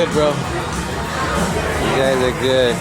good, bro. You guys are good.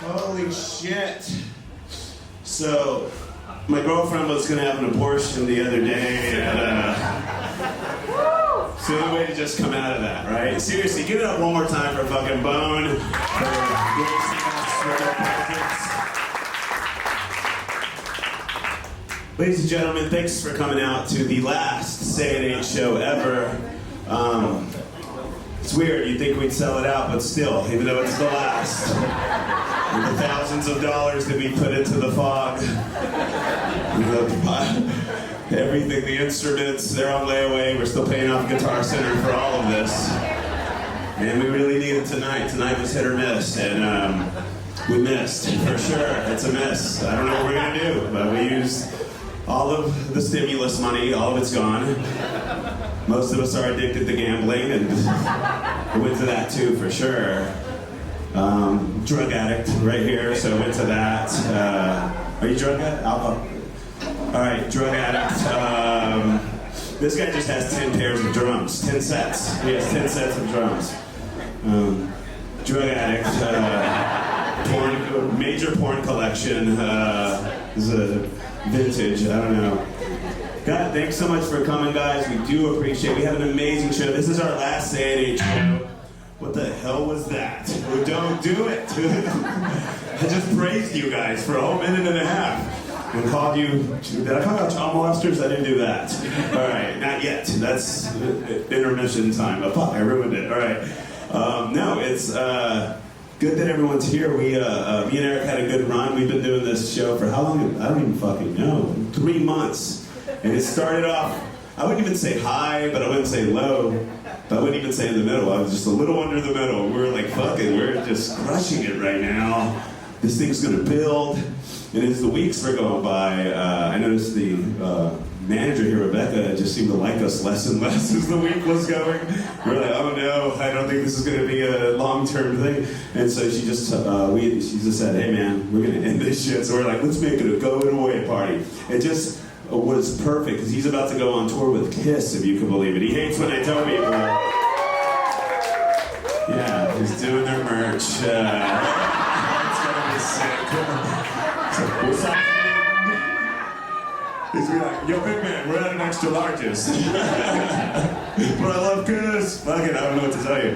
Holy shit. So, my girlfriend was gonna have an abortion the other day, and it's the only way to just come out of that, right? Seriously, give it up one more time for fucking Bone. Ladies and gentlemen, thanks for coming out to the last Say It Ain't show ever. It's weird, you'd think we'd sell it out, but still, even though it's the last, and the thousands of dollars that we put into the fog, everything, the instruments, they're on layaway, we're still paying off Guitar Center for all of this. And we really need it tonight. Tonight was hit or miss, and we missed, for sure. It's a miss. I don't know what we're gonna do, but we used all of the stimulus money, all of it's gone. Most of us are addicted to gambling, and we went to that too, for sure. Drug addict right here, so went to that. Are you drug addict? Alcohol. All right, drug addict. This guy just has 10 pairs of drums, 10 sets. He has 10 sets of drums. Drug addict. Porn, major porn collection. This is a vintage, I don't know. God, thanks so much for coming, guys. We do appreciate it. We have an amazing show. This is our last Say It Ain't show. What the hell was that? Well, don't do it. I just praised you guys for a whole minute and a half. And called you, did I call you child molesters? I didn't do that. All right, not yet. That's intermission time. Oh, fuck, I ruined it. All right. No, it's good that everyone's here. Me and Eric had a good run. We've been doing this show for how long? I don't even fucking know. 3 months. And it started off, I wouldn't even say high, but I wouldn't say low. But I wouldn't even say in the middle. I was just a little under the middle. We were like, fuck it, we're just crushing it right now. This thing's gonna build. And as the weeks were going by, I noticed the manager here, Rebecca, just seemed to like us less and less as the week was going. We were like, oh no, I don't think this is gonna be a long-term thing. And so she just said, hey man, we're gonna end this shit. So we're like, let's make it a going away party. It just was perfect, because he's about to go on tour with Kiss, if you can believe it. He hates when I tell people. Yeah, he's doing their merch. It's gonna be sick. So, what's up? He's gonna be like, yo, big man, we're at an extra largest. But I love Kiss. Fuck it, I don't know what to tell you.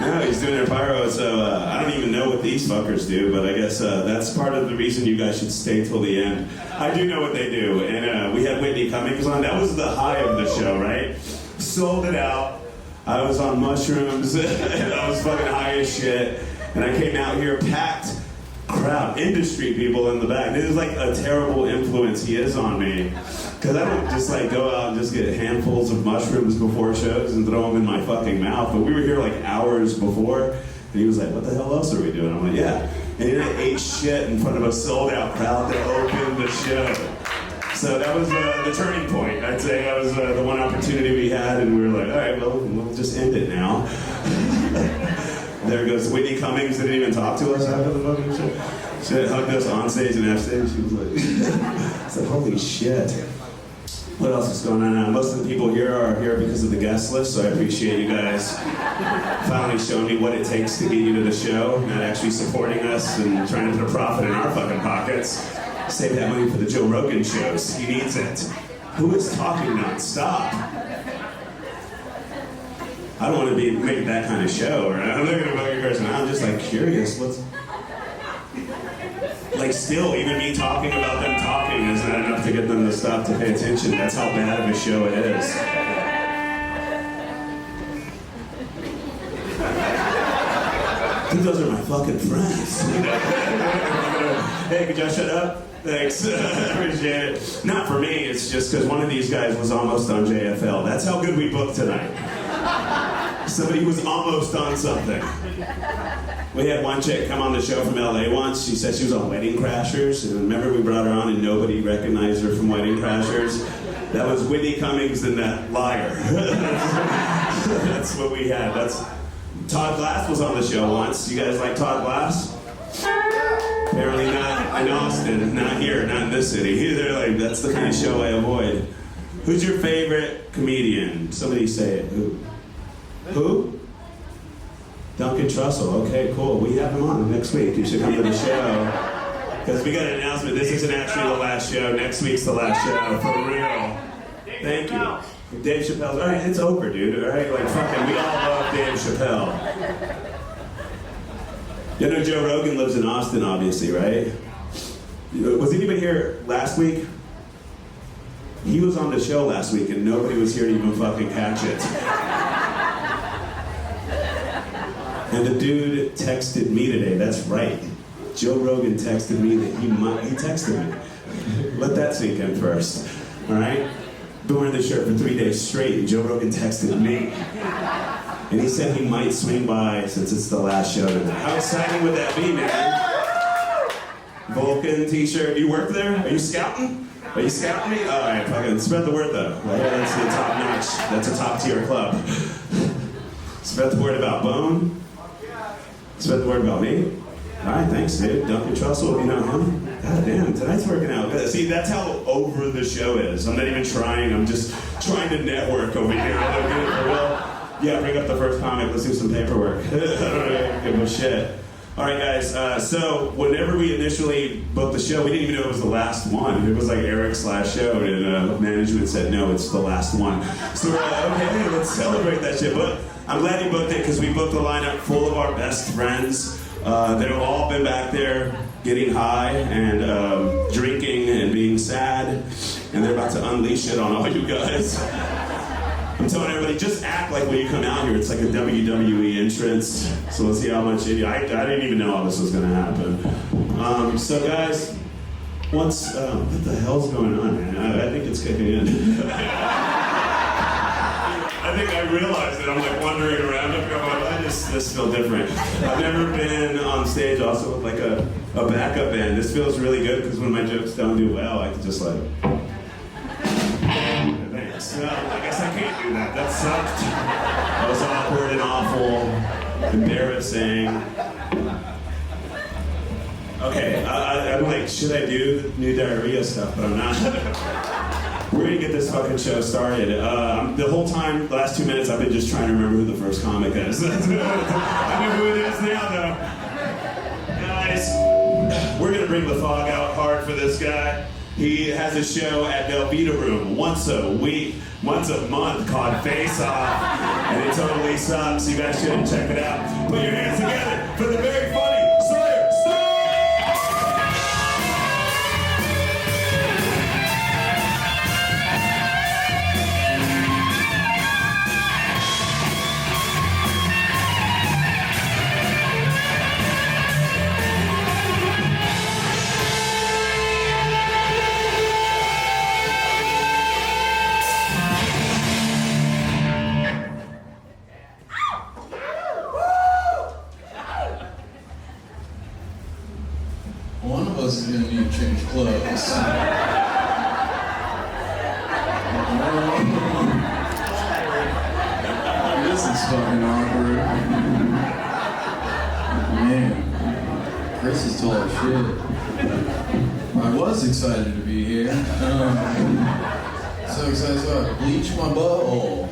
No, he's everybody's doing their pyro, so I don't even know what these fuckers do, but I guess that's part of the reason you guys should stay till the end. I do know what they do, and we had Whitney Cummings on. That was the high of the show, right? Sold it out. I was on mushrooms, and I was fucking high as shit, and I came out here packed crowd, industry people in the back. It was like a terrible influence he is on me. Because I don't just like go out and just get handfuls of mushrooms before shows and throw them in my fucking mouth. But we were here like hours before, and he was like, what the hell else are we doing? I'm like, yeah. And then I ate shit in front of a sold out crowd to open the show. So that was the turning point. I'd say that was the one opportunity we had, and we were like, all right, well, we'll just end it now. There goes Whitney Cummings, didn't even talk to us after the fucking show. She hugged us on stage and off stage. She was like, I said, holy shit. What else is going on? Most of the people here are here because of the guest list, so I appreciate you guys finally showing me what it takes to get you to the show, not actually supporting us and trying to put a profit in our fucking pockets. Save that money for the Joe Rogan shows. He needs it. Who is talking nonstop? I don't want to make that kind of show, right? I'm not going to bug your person. I'm just like curious. What's like still, even me talking about them talking is not enough to get them to stop to pay attention. That's how bad of a show it is. I think those are my fucking friends. Hey, could y'all shut up? Thanks. Appreciate it. Not for me, it's just because one of these guys was almost on JFL. That's how good we booked tonight. Somebody was almost on something. We had one chick come on the show from LA once. She said she was on Wedding Crashers. And remember we brought her on and nobody recognized her from Wedding Crashers? That was Whitney Cummings and that liar. That's what we had. Todd Glass was on the show once. You guys like Todd Glass? Apparently not in Austin, not here, not in this city. They're like, that's the kind of show I avoid. Who's your favorite comedian? Somebody say it. Who? Duncan Trussell. Okay, cool. We have him on next week. You should come to the show. Because we got an announcement. This isn't actually the last show. Next week's the last show. For real. Thank you. Dave Chappelle's. All right, it's over, dude. All right, like fucking, we all love Dave Chappelle. You know Joe Rogan lives in Austin, obviously, right? Was anybody here last week? He was on the show last week and nobody was here to even fucking catch it. And the dude texted me today, that's right. Joe Rogan texted me that he texted me. Let that sink in first, all right? Been wearing this shirt for 3 days straight and Joe Rogan texted me. And he said he might swing by since it's the last show tonight. How exciting would that be, man? Vulcan t-shirt. You work there? Are you scouting? Are you scouting me? All right, fucking spread the word though. Right? That's the top notch. That's a top tier club. Spread the word about Bone. Spread the word about me. All right, thanks, dude. Duncan Trussell, you know him? God damn, tonight's working out. See, that's how over the show is. I'm not even trying. I'm just trying to network over here. I'm doing it for real. Yeah, bring up the first comic. Let's do some paperwork. I don't know. Give a shit. All right, guys. So whenever we initially booked the show, we didn't even know it was the last one. It was like Eric's last show, and management said, no, it's the last one. So we're like, okay, let's celebrate that shit. But I'm glad you booked it because we booked a lineup full of our best friends that have all been back there getting high and drinking and being sad, and they're about to unleash it on all you guys. I'm telling everybody, just act like when you come out here, it's like a WWE entrance. So let's see how much I didn't even know all this was going to happen. So guys, what the hell's going on, man? I think it's kicking in. I think I realized it. I'm like wandering around. I'm going, this feels different. I've never been on stage also with like a backup band. This feels really good because when my jokes don't do well, I can just like... So I guess I can't do that. That sucked. That was awkward and awful, embarrassing. Okay, I'm like, should I do the new diarrhea stuff? But I'm not. We're gonna get this fucking show started. The whole time, the last 2 minutes, I've been just trying to remember who the first comic is. I know who it is now, though. Guys, we're gonna bring the fog out hard for this guy. He has a show at Velveeta Room once a week, once a month called Face Off. And it totally sucks. You guys should check it out. Put your hands together for the very funny Sawyer Stone! One of us is gonna need to change clothes. This is fucking awkward. Man, Chris is tall as shit. I was excited to be here. So excited, so I bleached my butthole.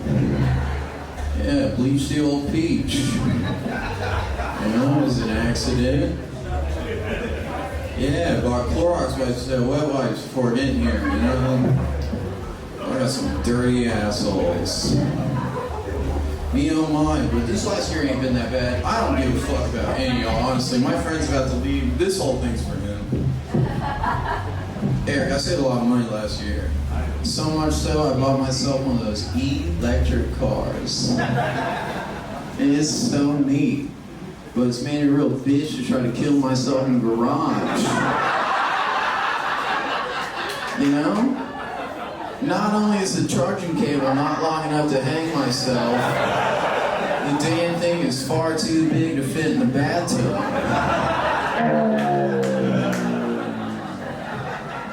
Yeah, bleached the old peach. You know, it was an accident. Yeah, bought Clorox wipes, wet wipes before getting here, you know? I got some dirty assholes. Me oh my, but this last year ain't been that bad. I don't give a fuck about any of y'all, honestly. My friend's about to leave. This whole thing's for him. Eric, I saved a lot of money last year. So much so, I bought myself one of those electric cars. And it's so neat. But it's made me a real bitch to try to kill myself in the garage. You know? Not only is the charging cable not long enough to hang myself, the damn thing is far too big to fit in the bathtub.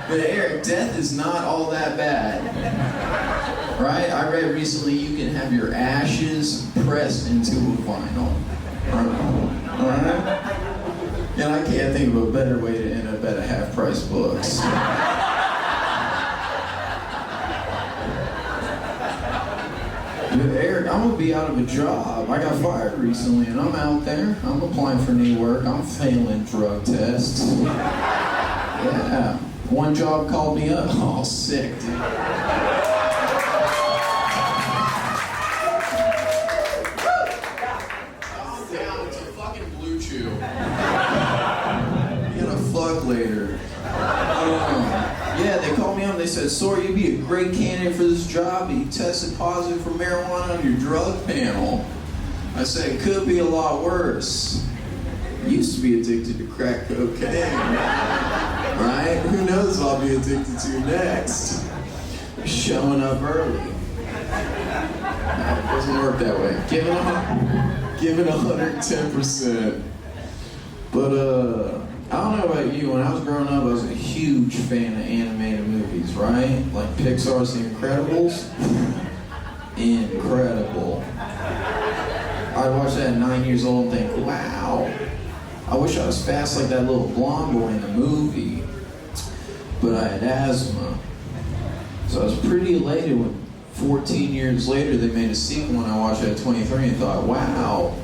But Eric, death is not all that bad. Right? I read recently you can have your ashes pressed into a vinyl. Alright? And I can't think of a better way to end up at a half-price books. But Eric, I'm gonna be out of a job. I got fired recently and I'm out there. I'm applying for new work. I'm failing drug tests. Yeah. One job called me up. Oh, sick, dude. Fuck later. Yeah, they called me up and they said, Sawyer, you'd be a great candidate for this job, but you tested positive for marijuana on your drug panel. I said, it could be a lot worse. I used to be addicted to crack cocaine. Right? Who knows what I'll be addicted to next? Showing up early. No, it doesn't work that way. Give it 110%. But, I don't know about you, when I was growing up, I was a huge fan of animated movies, right? Like Pixar's The Incredibles. Incredible. I'd watch that at 9 years old and think, wow, I wish I was fast like that little blonde boy in the movie. But I had asthma. So I was pretty elated when 14 years later they made a sequel and I watched it at 23 and thought, wow,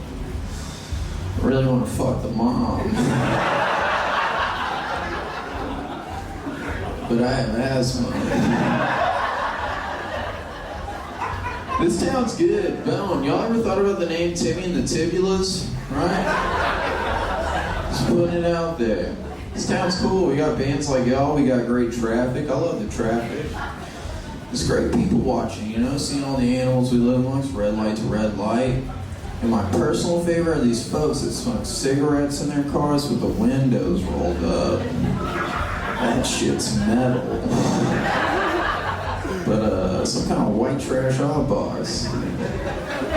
I really want to fuck the mom. But I have asthma. This town's good. Bone. Y'all ever thought about the name Timmy and the Tibulas? Right? Just putting it out there. This town's cool. We got bands like y'all. We got great traffic. I love the traffic. There's great people watching, you know, seeing all the animals we live amongst, red light to red light. And my personal favorite are these folks that smoke cigarettes in their cars with the windows rolled up. That shit's metal. But some kind of white trash oddballs.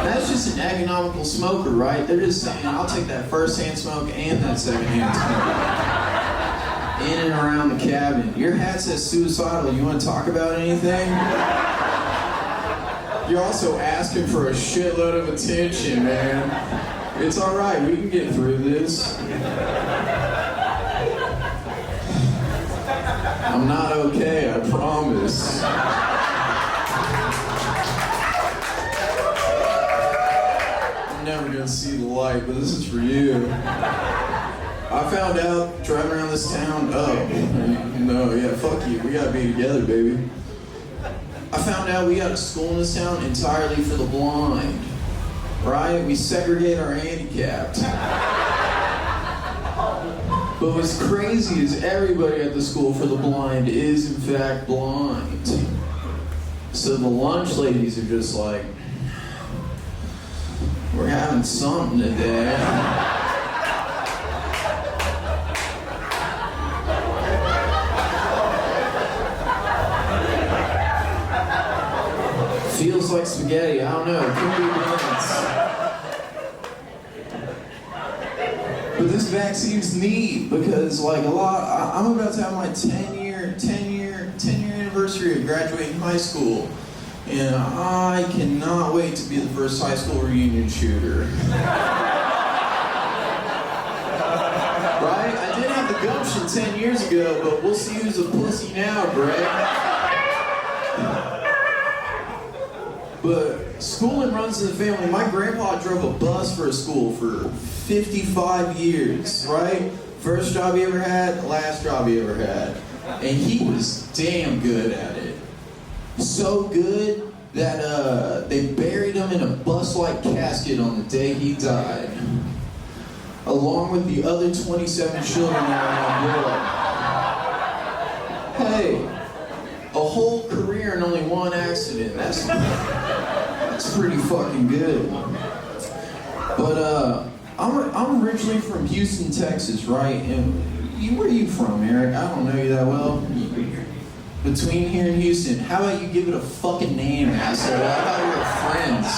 That's just an economical smoker, right? They're just saying, I'll take that first-hand smoke and that second-hand smoke. In and around the cabin. Your hat says suicidal. You want to talk about anything? You're also asking for a shitload of attention, man. It's alright, we can get through this. I'm not okay, I promise. I'm never gonna see the light, but this is for you. I found out driving around this town, no, yeah, fuck you, we gotta be together, baby. I found out we got a school in this town entirely for the blind, right? We segregate our handicapped. But what's crazy is everybody at the school for the blind is in fact blind. So the lunch ladies are just like, we're having something today. Feels like spaghetti, I don't know, it could be beans. But this vaccine's neat because like I'm about to have my 10 year anniversary of graduating high school. And I cannot wait to be the first high school reunion shooter. Right? I didn't have the gumption 10 years ago, but we'll see who's a pussy now, Greg. But schooling runs in the family. My grandpa drove a bus for a school for 55 years, right? First job he ever had, last job he ever had. And he was damn good at it. So good that they buried him in a bus-like casket on the day he died, along with the other 27 children that were on board. Hey, a whole career and only one accident. That's pretty fucking good. But I'm originally from Houston, Texas, right? And where are you from, Eric? I don't know you that well. Between here and Houston, how about you give it a fucking name, asshole? I thought we were friends.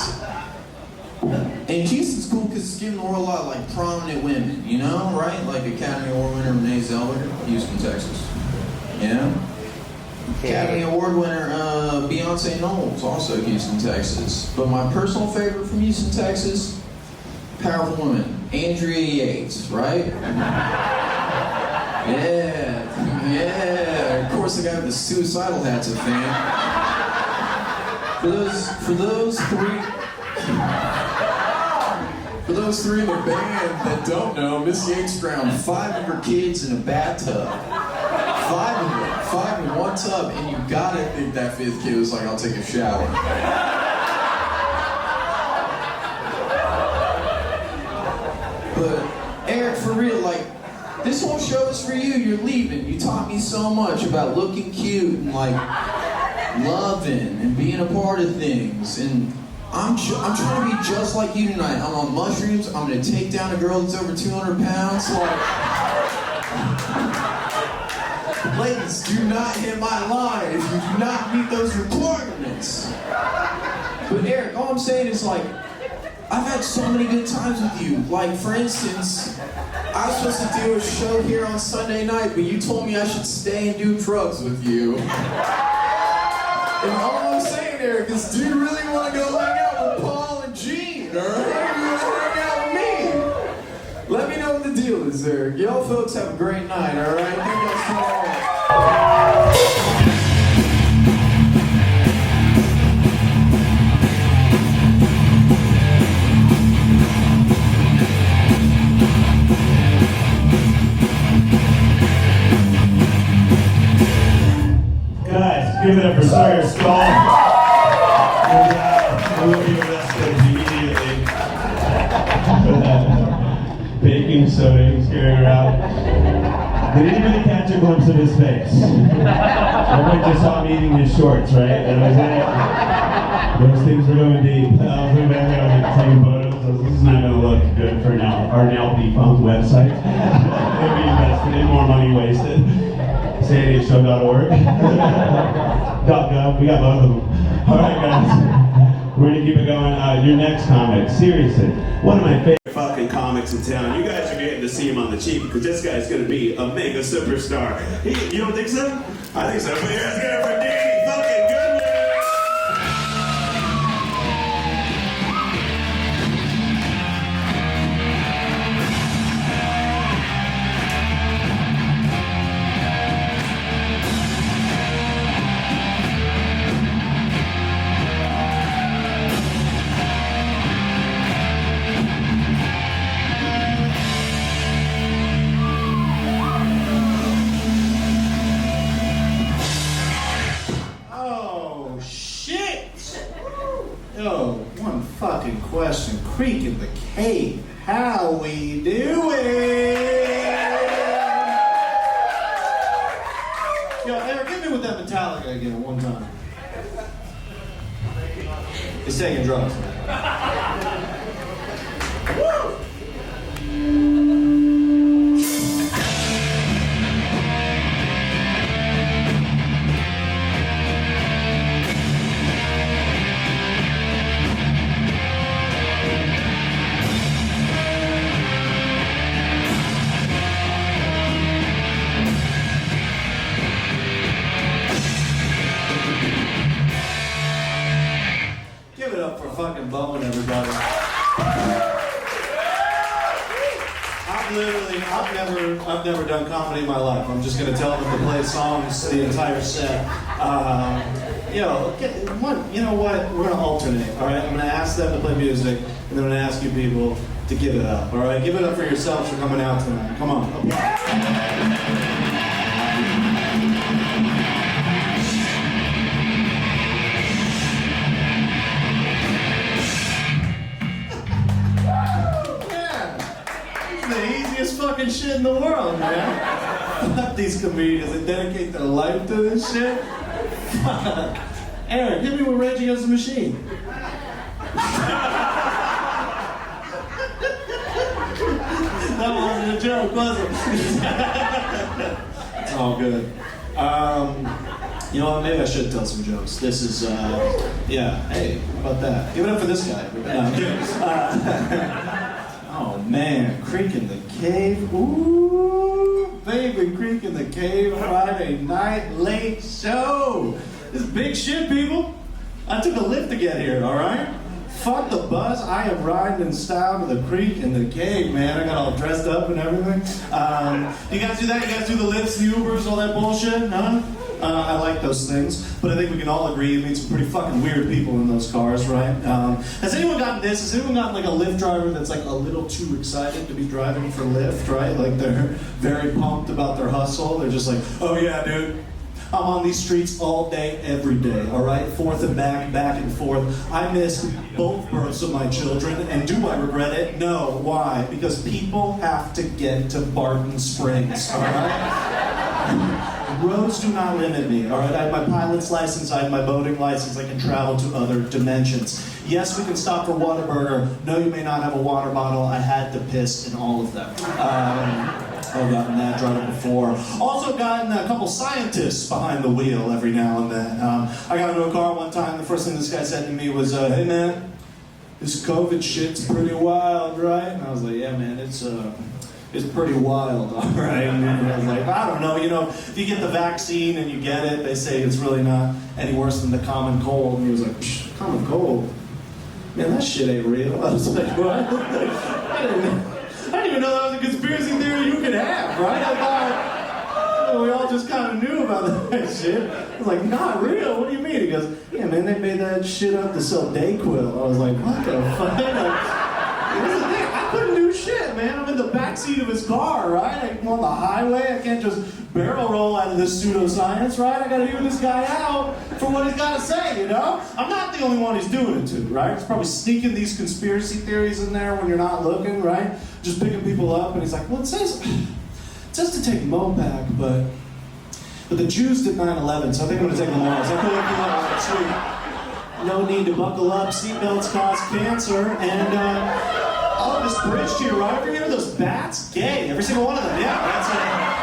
And Houston's cool because it's giving the world a lot of like prominent women, you know, right? Like Academy Award winner Renee Zellweger, Houston, Texas. Yeah. Academy Award winner Beyonce Knowles, also Houston, Texas. But my personal favorite from Houston, Texas, powerful woman, Andrea Yates, right? Yeah. Of course, the guy with the suicidal hat's a fan. For those three in the band that don't know, Miss Yates drowned 5 of her kids in a bathtub. 5 of them, 5 in one tub, and you gotta think that 5th kid was like, I'll take a shower. But Eric, for real, like, this whole show is for you. You're leaving. You taught me so much about looking cute and like loving and being a part of things. And I'm trying to be just like you tonight. I'm on mushrooms. I'm gonna take down a girl that's over 200 pounds. Like, ladies, do not hit my line if you do not meet those requirements. But Eric, all I'm saying is like, I've had so many good times with you. Like, for instance, I was supposed to do a show here on Sunday night, but you told me I should stay and do drugs with you. And all I'm saying, Eric, is do you really want to go hang out with Paul and Gene, alright? You want to hang out with me? Let me know what the deal is, Eric. Y'all folks have a great night, alright? Thank you guys so much. Give it up for Sawyer Skull. We will be arrested immediately for that baking soda he's carrying around. Did anybody catch a glimpse of his face? Everybody just saw him eating his shorts, right? That was it. Those things were going deep. I was going back there, I was like, taking photos. This is not going to look good for our now defunct website. It'd be invested in more money wasted. Aintshow.org. .gov, we got both of them. Alright guys, we're gonna keep it going. Your next comic, seriously, one of my favorite fucking comics in town. You guys are getting to see him on the cheap because this guy's gonna be a mega superstar. You don't think so? I think so. But here's it for Danny fucking Goodman. Hey, how we doing? Yo, Eric, hit me with that Metallica again one time. He's taking drugs. Woo! Give it up for fucking Bone, everybody. I've never done comedy in my life. I'm just gonna tell them to play songs the entire set. You know what? We're gonna alternate. All right, I'm gonna ask them to play music, and then I'm gonna ask you people to give it up. All right, give it up for yourselves for coming out tonight. Come on. The easiest fucking shit in the world, man. Fuck these comedians that dedicate their life to this shit. Fuck. Eric, hit me with Rage Against the Machine. That wasn't a joke, was it? It's all good. You know what, maybe I should tell some jokes. This is, yeah, hey, how about that? Give it up for this guy. No, I'm kidding. Oh man, Creek in the Cave. Ooh, baby, Creek in the Cave, Friday night late show. This is big shit, people. I took a lift to get here, all right? Fuck the bus. I am riding in style to the Creek in the Cave, man. I got all dressed up and everything. You guys do that? You guys do the lifts, the Ubers, all that bullshit? Huh? I like those things, but I think we can all agree you meet some pretty fucking weird people in those cars, right? Has anyone gotten this? Has anyone gotten like a Lyft driver that's like a little too excited to be driving for Lyft, right? Like they're very pumped about their hustle. They're just like, oh yeah, dude, I'm on these streets all day, every day, all right? Forth and back and forth. I missed both births of my children, and do I regret it? No. Why? Because people have to get to Barton Springs, all right? Roads do not limit me, all right? I have my pilot's license, I have my boating license, I can travel to other dimensions. Yes, we can stop for Whataburger. No, you may not have a water bottle. I had to piss in all of them. I've gotten that drunk before. Also gotten a couple scientists behind the wheel every now and then. I got into a car one time, the first thing this guy said to me was, hey man, this COVID shit's pretty wild, right? And I was like, yeah man, it's pretty wild, all right? And I was like, I don't know, you know, if you get the vaccine and you get it, they say it's really not any worse than the common cold. And he was like, psh, common cold? Man, that shit ain't real. I was like, what? I didn't even know that was a conspiracy theory you could have, right? I thought, you know, we all just kind of knew about that shit. I was like, not real? What do you mean? He goes, yeah, man, they made that shit up to sell Dayquil. I was like, what the fuck? Here's the thing, I couldn't do shit, man. I'm in the backseat of his car, right? I'm on the highway. I can't just barrel roll out of this pseudoscience, right? I gotta hear this guy out for what he's gotta say, you know? I'm not the only one he's doing it to, right? He's probably sneaking these conspiracy theories in there when you're not looking, right? Just picking people up, and he's like, well, it says to take Mopac, but the Jews did 9/11, so I think I'm gonna take them all. So I feel like, sweet. No need to buckle up, seatbelts cause cancer, and oh, this bridge to your right over here, those bats, gay, every single one of them, yeah, that's it.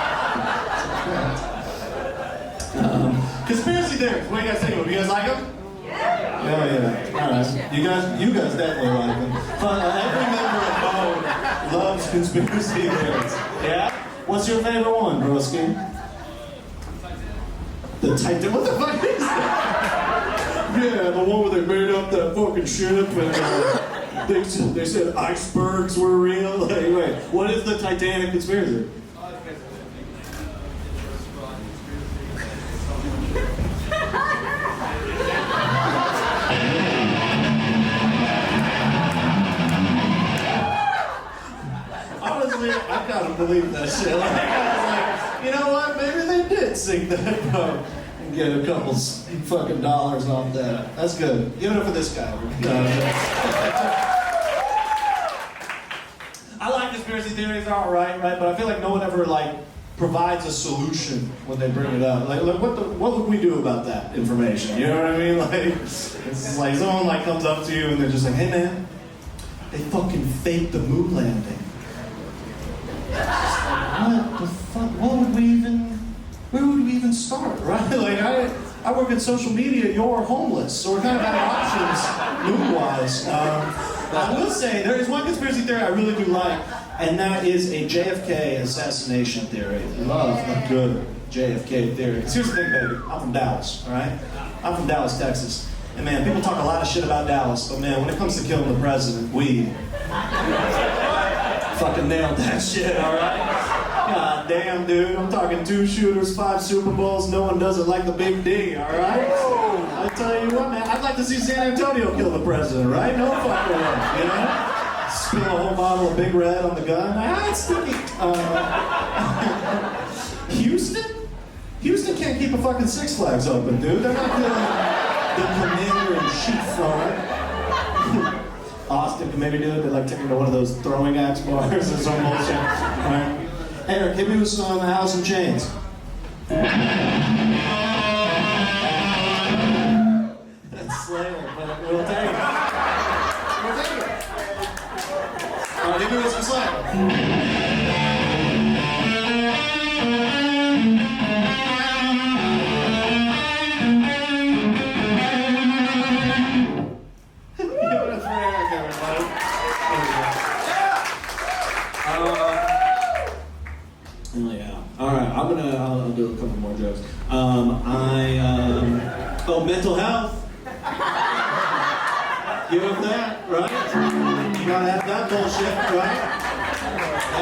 Conspiracy theories, what do you guys think of them? You guys like them? Yeah, all right. You guys definitely like them. But every member of Bone loves conspiracy theories, yeah? What's your favorite one, broski? The Titan, what the fuck is that? Yeah, the one where they made up that fucking ship and they said icebergs were real. Like, wait, what is the Titanic conspiracy? Honestly, I kind of believe that shit. Like, I was like, you know what? Maybe they did sink that boat and get a couple fucking dollars off that. That's good. Give it up for this guy. I like conspiracy theories, they're alright, right? But I feel like no one ever like provides a solution when they bring it up. Like what would we do about that information? You know what I mean? Like, it's like someone like comes up to you and they're just like, hey man, they fucking faked the moon landing. What the fuck? Where would we even start, right? Like, I work in social media, you're homeless, so we're kind of out of options, moon-wise. I will say, there is one conspiracy theory I really do like, and that is a JFK assassination theory. I love a good JFK theory. Here's the thing, baby, I'm from Dallas, alright? I'm from Dallas, Texas. And man, people talk a lot of shit about Dallas, but man, when it comes to killing the president, we fucking nailed that shit, alright? God damn, dude, I'm talking 2 shooters, 5 Super Bowls, no one does it like the Big D, alright? I tell you what, man, I'd like to see San Antonio kill the president, right? No fucking way, you know? Spill a whole bottle of Big Red on the gun, it's sticky. Houston can't keep a fucking Six Flags open, dude. They're not killing the commander-in-chief on Austin can maybe do it, but like taking to one of those throwing axe bars or some bullshit. Right? Hey, Eric, hit me with some House and Chains. That's Slayer, but we'll take it. We'll take it. Alright, hit me with some Slayer. I'll do a couple more jokes. Mental health. You have that, right? You gotta have that bullshit, right?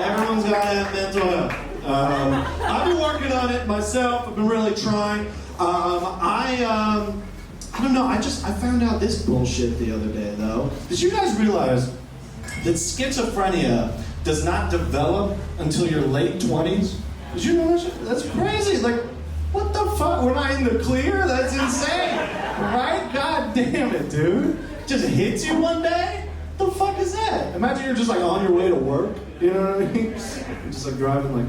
Everyone's gotta have mental health. I've been working on it myself. I've been really trying. I don't know. I found out this bullshit the other day, though. Did you guys realize that schizophrenia does not develop until your late 20s? Did you know that shit? That's crazy. Like, what the fuck? We're not in the clear? That's insane. Right? God damn it, dude. Just hits you one day? What the fuck is that? Imagine you're just like on your way to work. You know what I mean? You're just like driving like,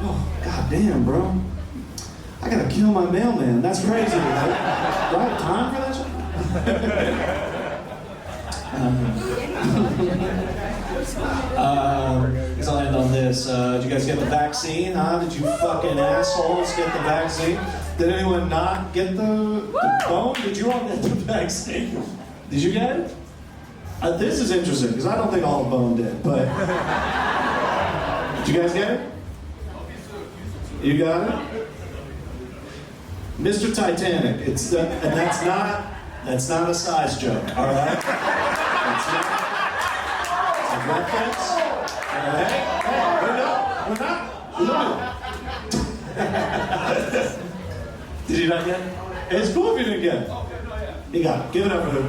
oh, god damn, bro. I gotta kill my mailman. That's crazy, right? Do I have time for that shit? Guess I'll end on this. Did you guys get the vaccine, huh? Did you fucking assholes get the vaccine? Did anyone not get the bone? Did you all get the vaccine? Did you get it? This is interesting, because I don't think all the bone did, but... Did you guys get it? You got it? Mr. Titanic, and that's not a size joke, alright? That's not a reference. Alright? Hey, we're not. Did you not get it? It's cool if you didn't get it. You got it. Give it up for him.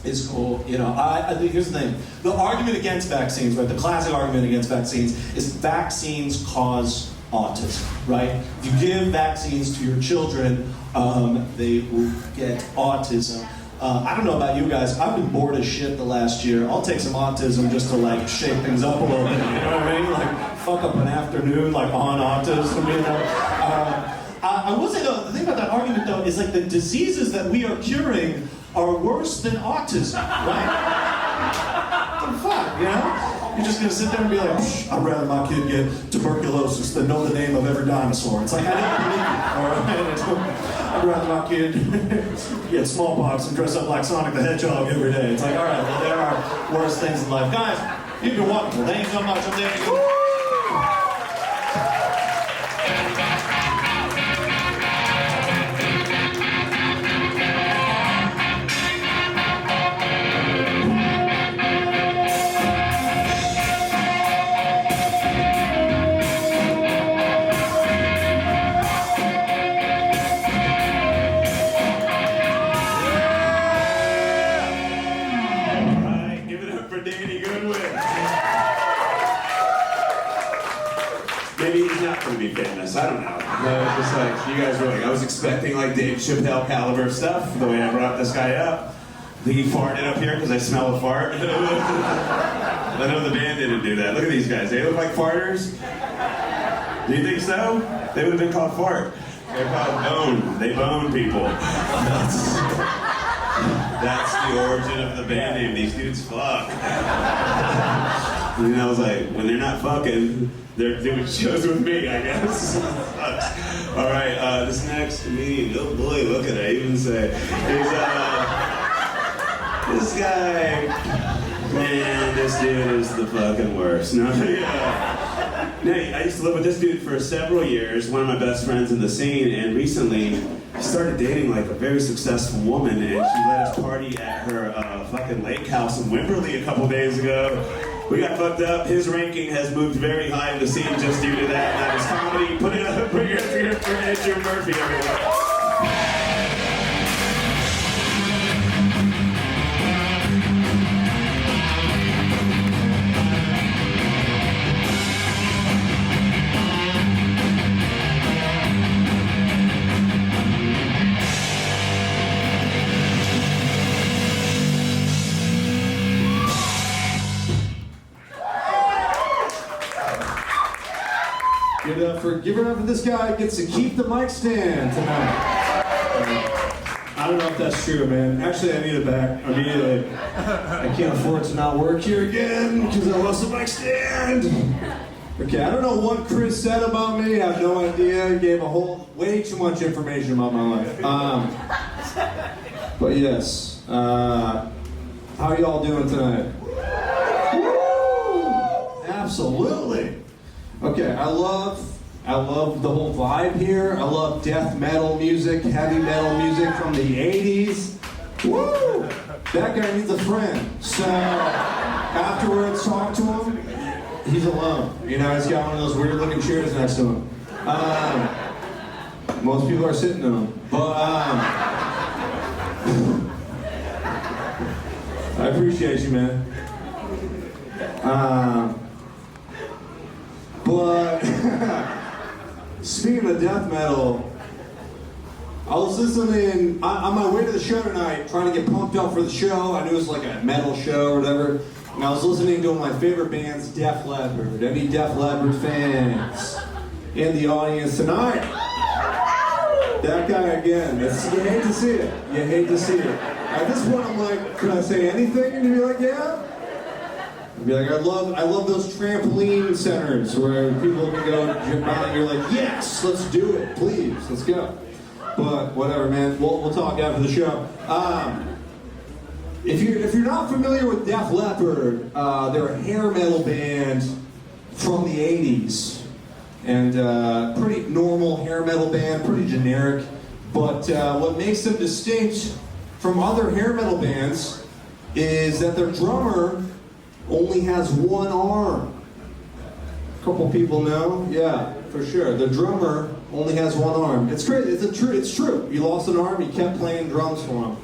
It's cool. You know, I think here's the thing. The argument against vaccines, right? The classic argument against vaccines is vaccines cause autism, right? If you give vaccines to your children, they will get autism. I don't know about you guys, I've been bored as shit the last year. I'll take some autism just to like shake things up a little bit, you know what I mean? Like fuck up an afternoon like on autism, you know? I will say though, the thing about that argument though is like the diseases that we are curing are worse than autism, right? What the fuck, you know? You're just gonna sit there and be like, I'd rather my kid get tuberculosis than know the name of every dinosaur. It's like, I don't believe you, all right? I'd rather my kid get smallpox and dress up like Sonic the Hedgehog every day. It's like, all right, well, there are worse things in life. Guys, you've been wonderful. Thank you so much. I'm David. Famous, I don't know. Just like you guys were like, I was expecting like Dave Chappelle caliber stuff the way I brought this guy up. Think he farted up here because I smell a fart? I know the band didn't do that. Look at these guys. They look like farters. Do you think so? They would have been called fart. They're called bone. They bone people. That's the origin of the band name. These dudes fuck. And I was like, when they're not fucking, they're doing shows with me, I guess. All right, this next comedian, oh boy, what could I even say? Is this guy, man, this dude is the fucking worst. No, yeah. No, I used to live with this dude for several years, one of my best friends in the scene, and recently he started dating like a very successful woman, and she let us party at her fucking lake house in Wimberley a couple days ago. We got fucked up. His ranking has moved very high in the scene just due to that. That is comedy. Put it up, put your hands together for Andrew Murphy, everyone. Give it up for this guy who gets to keep the mic stand tonight. I don't know if that's true, man. Actually, I need it back immediately. I can't afford to not work here again because I lost the mic stand. Okay, I don't know what Chris said about me. I have no idea. He gave way too much information about my life. But yes, how are y'all doing tonight? Woo! Absolutely. Okay, I love the whole vibe here. I love death metal music, heavy metal music from the 80s. Woo! That guy needs a friend. So afterwards, talk to him. He's alone. You know, he's got one of those weird looking chairs next to him. Most people are sitting in them. But I appreciate you, man. But speaking of death metal, I was listening on my way to the show tonight, trying to get pumped up for the show. I knew it was like a metal show or whatever. And I was listening to one of my favorite bands, Def Leppard. Any Def Leppard fans in the audience tonight? That guy again. You hate to see it. You hate to see it. At this point, I'm like, can I say anything? And you'd be like, yeah. I'd be like, I love those trampoline centers where people can go jump out and you're like, yes, let's do it, please, let's go. But whatever, man. We'll talk after the show. If you're not familiar with Def Leppard, they're a hair metal band from the 80s. And pretty normal hair metal band, pretty generic. But what makes them distinct from other hair metal bands is that their drummer only has one arm. A couple people know? Yeah, for sure. The drummer only has one arm. It's crazy. It's true. He lost an arm, he kept playing drums for him.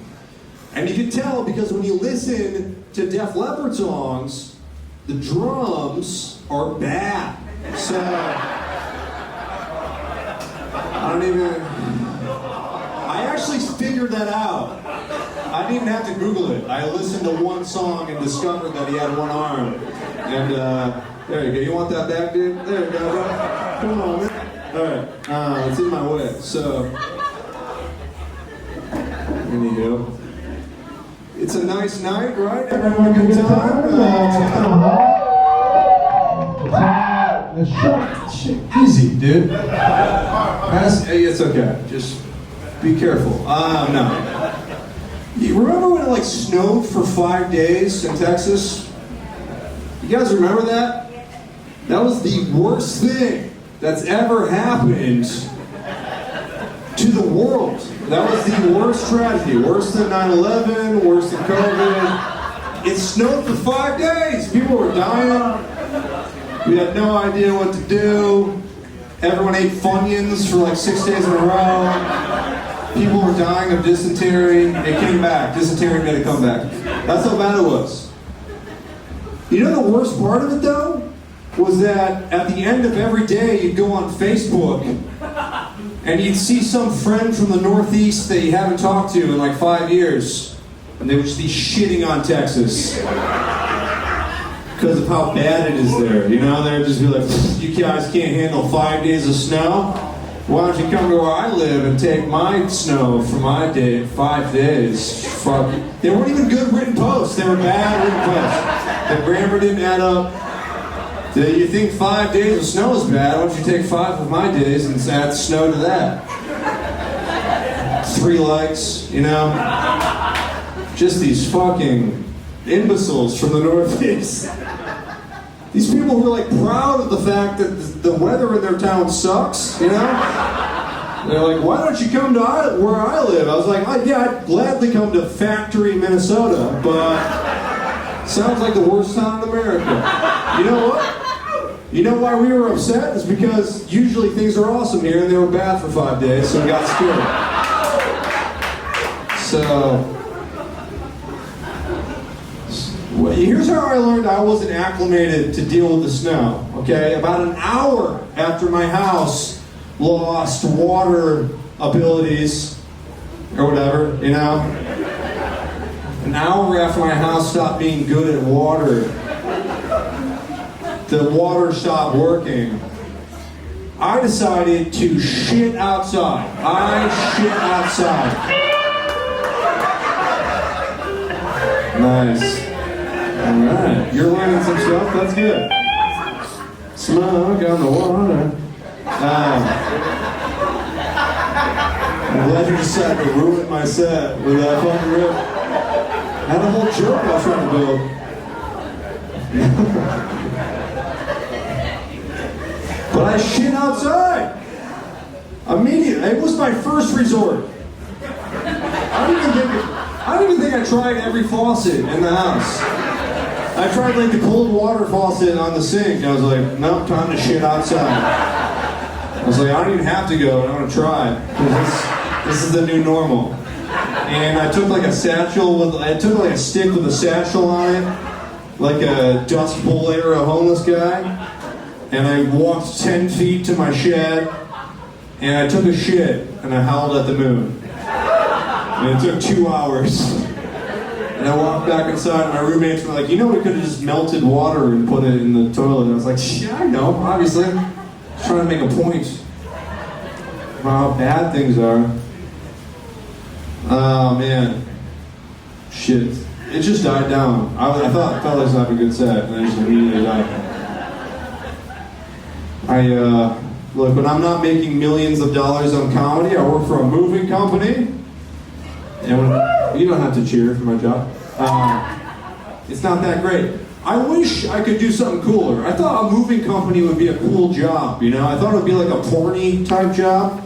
And you can tell because when you listen to Def Leppard songs, the drums are bad. So I actually figured that out. I didn't even have to Google it. I listened to one song and discovered that he had one arm. And there you go. You want that back, dude? There you go. Come on, man. All right. It's in my way. So, anywho, it's a nice night, right? Everyone a good time? Easy, dude. It's okay. Just be careful. No. You remember when it snowed for 5 days in Texas? You guys remember that? That was the worst thing that's ever happened to the world. That was the worst tragedy. Worse than 9/11, worse than COVID. It snowed for 5 days. People were dying. We had no idea what to do. Everyone ate Funyuns for 6 days in a row. People were dying of dysentery. It came back. Dysentery made a comeback. That's how bad it was. You know the worst part of it, though? Was that at the end of every day, you'd go on Facebook, and you'd see some friend from the Northeast that you haven't talked to in 5 years. and they would just be shitting on Texas because of how bad it is there. You know, they'd just be like, you guys can't handle 5 days of snow? Why don't you come to where I live and take my snow for my 5 days? Fuck. They weren't even good written posts. They were bad written posts. The grammar didn't add up. You think 5 days of snow is bad? Why don't you take 5 of my days and add snow to that? 3 likes, you know? Just these fucking imbeciles from the Northeast. These people who are like proud of the fact that the weather in their town sucks, you know? They're like, why don't you come to where I live? I was like, yeah, I'd gladly come to Factory, Minnesota, but sounds like the worst town in America. You know what? You know why we were upset? It's because usually things are awesome here and they were bad for 5 days, so we got scared. So, well, here's how I learned I wasn't acclimated to deal with the snow, okay? About an hour after my house lost water abilities, or whatever, you know? An hour after my house stopped being good at water, the water stopped working, I decided to shit outside. I shit outside. Nice. Alright, you're learning some stuff, that's good. Smoke on the water. I'm glad you decided to ruin my set with that fucking rip. I had a whole joke I was trying to build. But I shit outside. Immediately. It was my first resort. I don't even think I tried every faucet in the house. I tried like the cold water faucet on the sink. I was like, nope, time to shit outside. I was like, I don't even have to go, but I'm gonna try. This is the new normal. And I took like a satchel I took like a stick with a satchel on it, like a Dust Bowl era homeless guy. And I walked 10 feet to my shed, and I took a shit, and I howled at the moon. And it took 2 hours. And I walked back inside, and my roommates were like, you know, we could have just melted water and put it in the toilet. And I was like, yeah, I know, obviously. Just trying to make a point about how bad things are. Oh, man. Shit. It just died down. I felt like it was not a good set, and I just immediately died. Look, when I'm not making millions of dollars on comedy, I work for a moving company. And you don't have to cheer for my job. It's not that great. I wish I could do something cooler. I thought a moving company would be a cool job, you know? I thought it would be like a porny type job.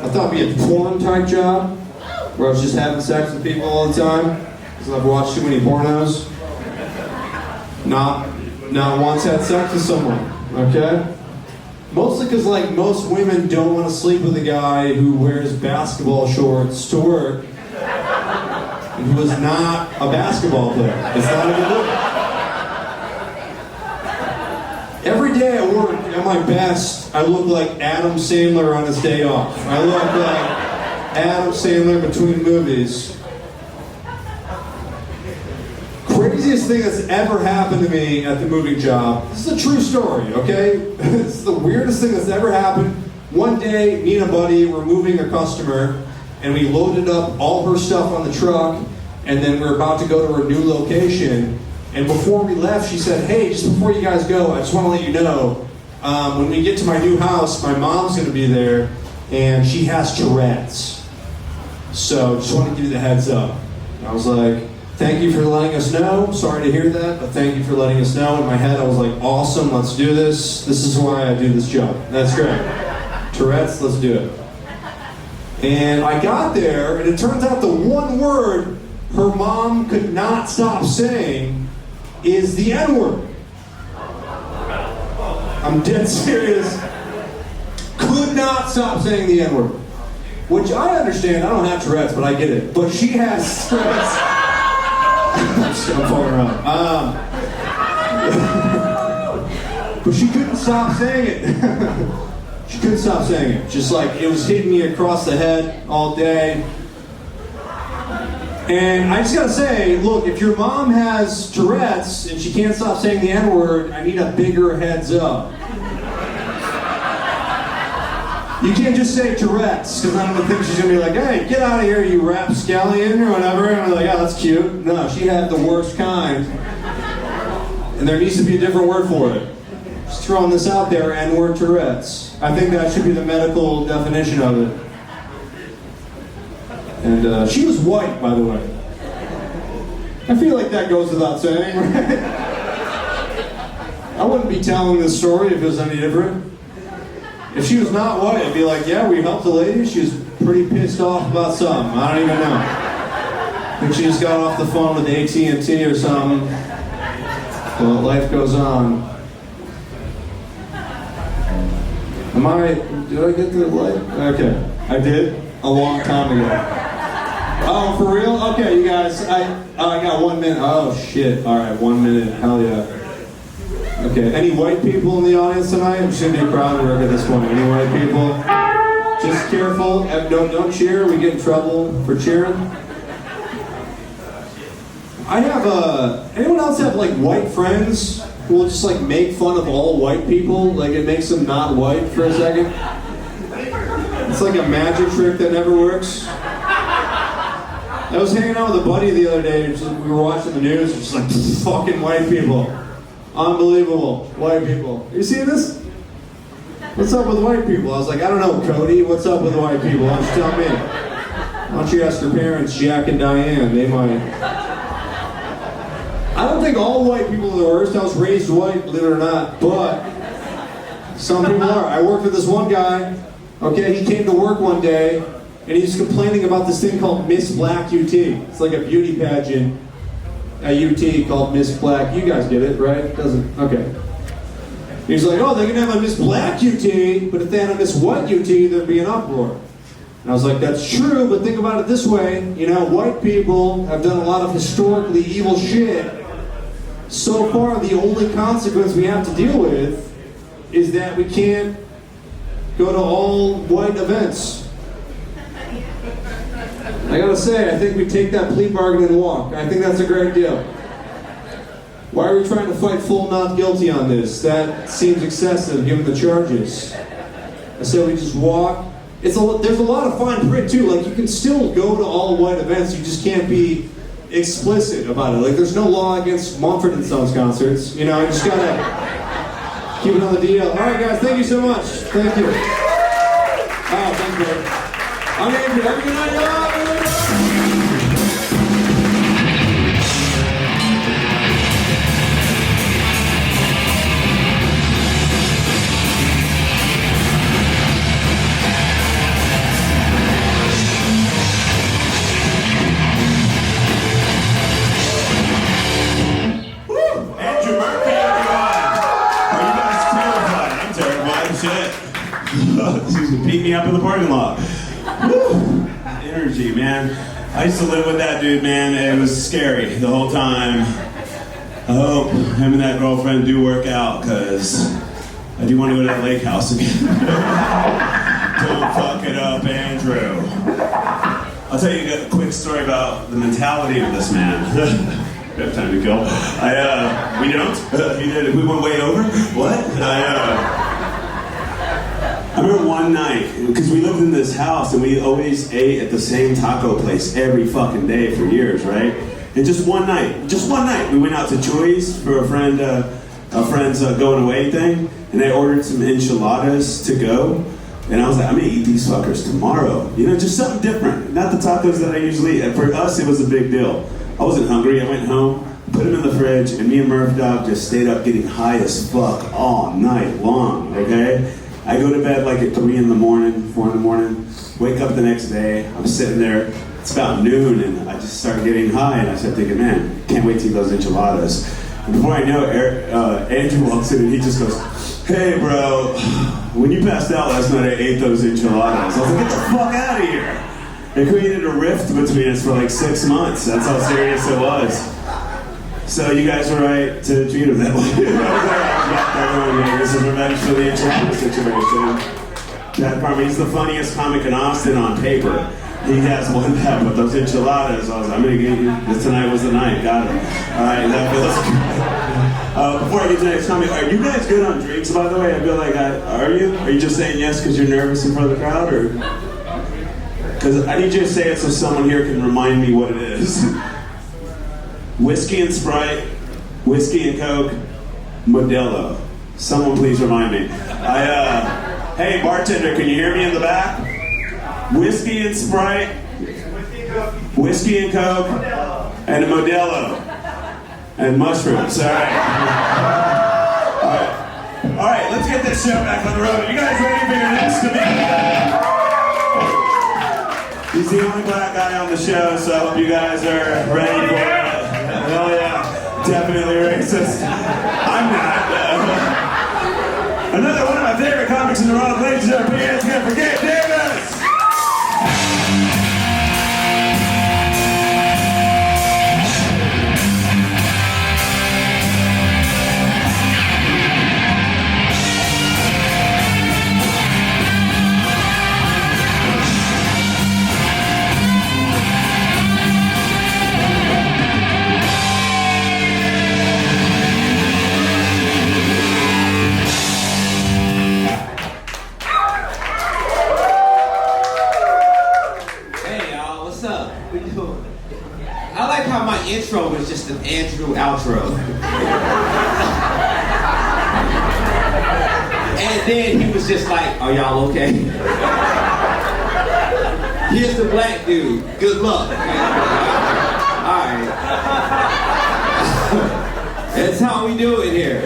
I thought it would be a porn type job, where I was just having sex with people all the time, because I've watched too many pornos. Not once had sex with someone, okay? Mostly because, like, most women don't want to sleep with a guy who wears basketball shorts to work and who is not a basketball player. It's not a good look. Every day at work, at my best, I look like Adam Sandler on his day off. I look like Adam Sandler between movies. Craziest thing that's ever happened to me at the moving job. This is a true story, okay? This is the weirdest thing that's ever happened. One day, me and a buddy were moving a customer, and we loaded up all her stuff on the truck, and then we're about to go to her new location. And before we left, she said, hey, just before you guys go, I just want to let you know, when we get to my new house, my mom's going to be there, and she has Tourette's. So just want to give you the heads up. And I was like, thank you for letting us know. Sorry to hear that, but thank you for letting us know. In my head, I was like, awesome, let's do this. This is why I do this job. That's great. Tourette's, let's do it. And I got there, and it turns out the one word her mom could not stop saying is the N-word. I'm dead serious. Could not stop saying the N-word. Which I understand. I don't have Tourette's, but I get it. But she has Tourette's. I'm falling around. But she couldn't stop saying it. She couldn't stop saying it. Just like it was hitting me across the head all day. And I just gotta say, look, if your mom has Tourette's and she can't stop saying the N-word, I need a bigger heads up. You can't just say Tourette's, because I'm gonna think she's gonna be like, hey, get out of here, you rapscallion, or whatever. And I'm like, oh, that's cute. No, she had the worst kind. And there needs to be a different word for it. Just throwing this out there, N-word Tourette's. I think that should be the medical definition of it. And she was white, by the way. I feel like that goes without saying, right? I wouldn't be telling this story if it was any different. If she was not white, I'd be like, yeah, we helped the lady. She was pretty pissed off about something. I don't even know. I think she just got off the phone with AT&T or something. Well, life goes on. Did I get the light? Okay, I did a long time ago. Oh, for real? Okay, you guys, I got 1 minute. Oh, shit. All right, 1 minute. Hell yeah. Okay, any white people in the audience tonight? I'm just going to be a crowd work at this point. Any white people? Just careful. Don't cheer. We get in trouble for cheering. I have, anyone else have, like, white friends who will just, like, make fun of all white people? Like, it makes them not white for a second? It's like a magic trick that never works. I was hanging out with a buddy the other day, we were watching the news, just like, fucking white people. Unbelievable, white people. You see this? What's up with white people? I was like, I don't know, Cody, what's up with white people? Why don't you tell me? Why don't you ask your parents, Jack and Diane? They might. I don't think all white people are the worst. I was raised white, believe it or not, but some people are. I worked with this one guy, okay, he came to work one day, and he's complaining about this thing called Miss Black UT. It's like a beauty pageant at UT called Miss Black. You guys get it, right? Doesn't? Okay. He's like, oh, they can have a Miss Black UT, but if they had a Miss White UT, there'd be an uproar. And I was like, that's true, but think about it this way. You know, white people have done a lot of historically evil shit. So far, the only consequence we have to deal with is that we can't go to all white events. I gotta say, I think we take that plea bargain and walk. I think that's a great deal. Why are we trying to fight full not guilty on this? That seems excessive given the charges. I said we just walk. There's a lot of fine print too. Like, you can still go to all white events, you just can't be explicit about it. Like, there's no law against Mumford & Sons concerts. You know, you just gotta keep it on the DL. Alright guys, thank you so much. Thank you. Oh, thank you. I'm Andrew. Have a good night, y'all. Excuse me, beat me up in the parking lot. Woo! Energy, man. I used to live with that dude, man. It was scary the whole time. I hope him and that girlfriend do work out, because I do want to go to that lake house again. Don't fuck it up, Andrew. I'll tell you a quick story about the mentality of this man. We have time to kill. We don't? He did. We went way over? What? I remember one night, because we lived in this house and we always ate at the same taco place every fucking day for years, right? And just one night, we went out to Joy's for a friend's going away thing, and I ordered some enchiladas to go, and I was like, I'm gonna eat these fuckers tomorrow. You know, just something different, not the tacos that I usually eat. And for us, it was a big deal. I wasn't hungry, I went home, put them in the fridge, and me and Murph Dog just stayed up getting high as fuck all night long, okay? I go to bed like at 3 in the morning, 4 in the morning, wake up the next day, I'm sitting there, it's about noon, and I just start getting high, and I start thinking, man, can't wait to eat those enchiladas. And before I know it, Andrew walks in and he just goes, hey bro, when you passed out last night, I ate those enchiladas. I was like, get the fuck out of here. It created a rift between us for like 6 months. That's how serious it was. So you guys were right to treat him that way. This is revenge for the enchilada situation. That part, he's the funniest comic in Austin on paper. He has one that, but those enchiladas, I was like, I'm gonna get you. Tonight was the night, got it. Alright, that feels good. Before I get to the next comment, are you guys good on drinks, by the way? I feel like, are you? Are you just saying yes because you're nervous in front of the crowd, or? Because I need you to say it so someone here can remind me what it is. Whiskey and Sprite, whiskey and Coke, Modelo. Someone please remind me. Hey bartender, can you hear me in the back? Whiskey and Sprite, whiskey and Coke, and a Modelo. And mushrooms, alright. Alright, let's get this show back on the road. You guys ready for your next comedian? He's the only black guy on the show, so I hope you guys are ready for it. Hell yeah, definitely racist. I'm not. Another one of my favorite comics in the world, ladies and gentlemen, put your hands together for Gabe Davis! I like how my intro was just an Andrew outro. And then he was just like, are y'all okay? Here's the black dude. Good luck. Alright. That's how we do it here.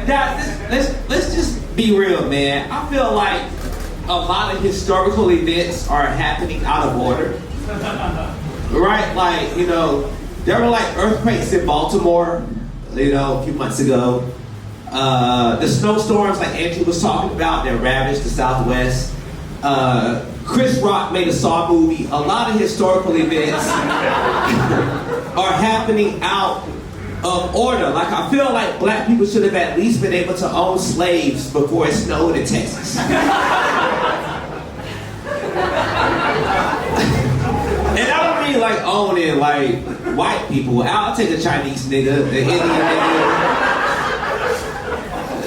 Guys, let's just be real, man. I feel like a lot of historical events are happening out of order. Right? Like, you know, there were like earthquakes in Baltimore, you know, a few months ago. The snowstorms like Andrew was talking about that ravaged the Southwest. Chris Rock made a Saw movie. A lot of historical events are happening out of order. Like, I feel like black people should have at least been able to own slaves before it snowed in Texas. And I don't mean like owning like white people. I'll take a Chinese nigga, the Indian nigga.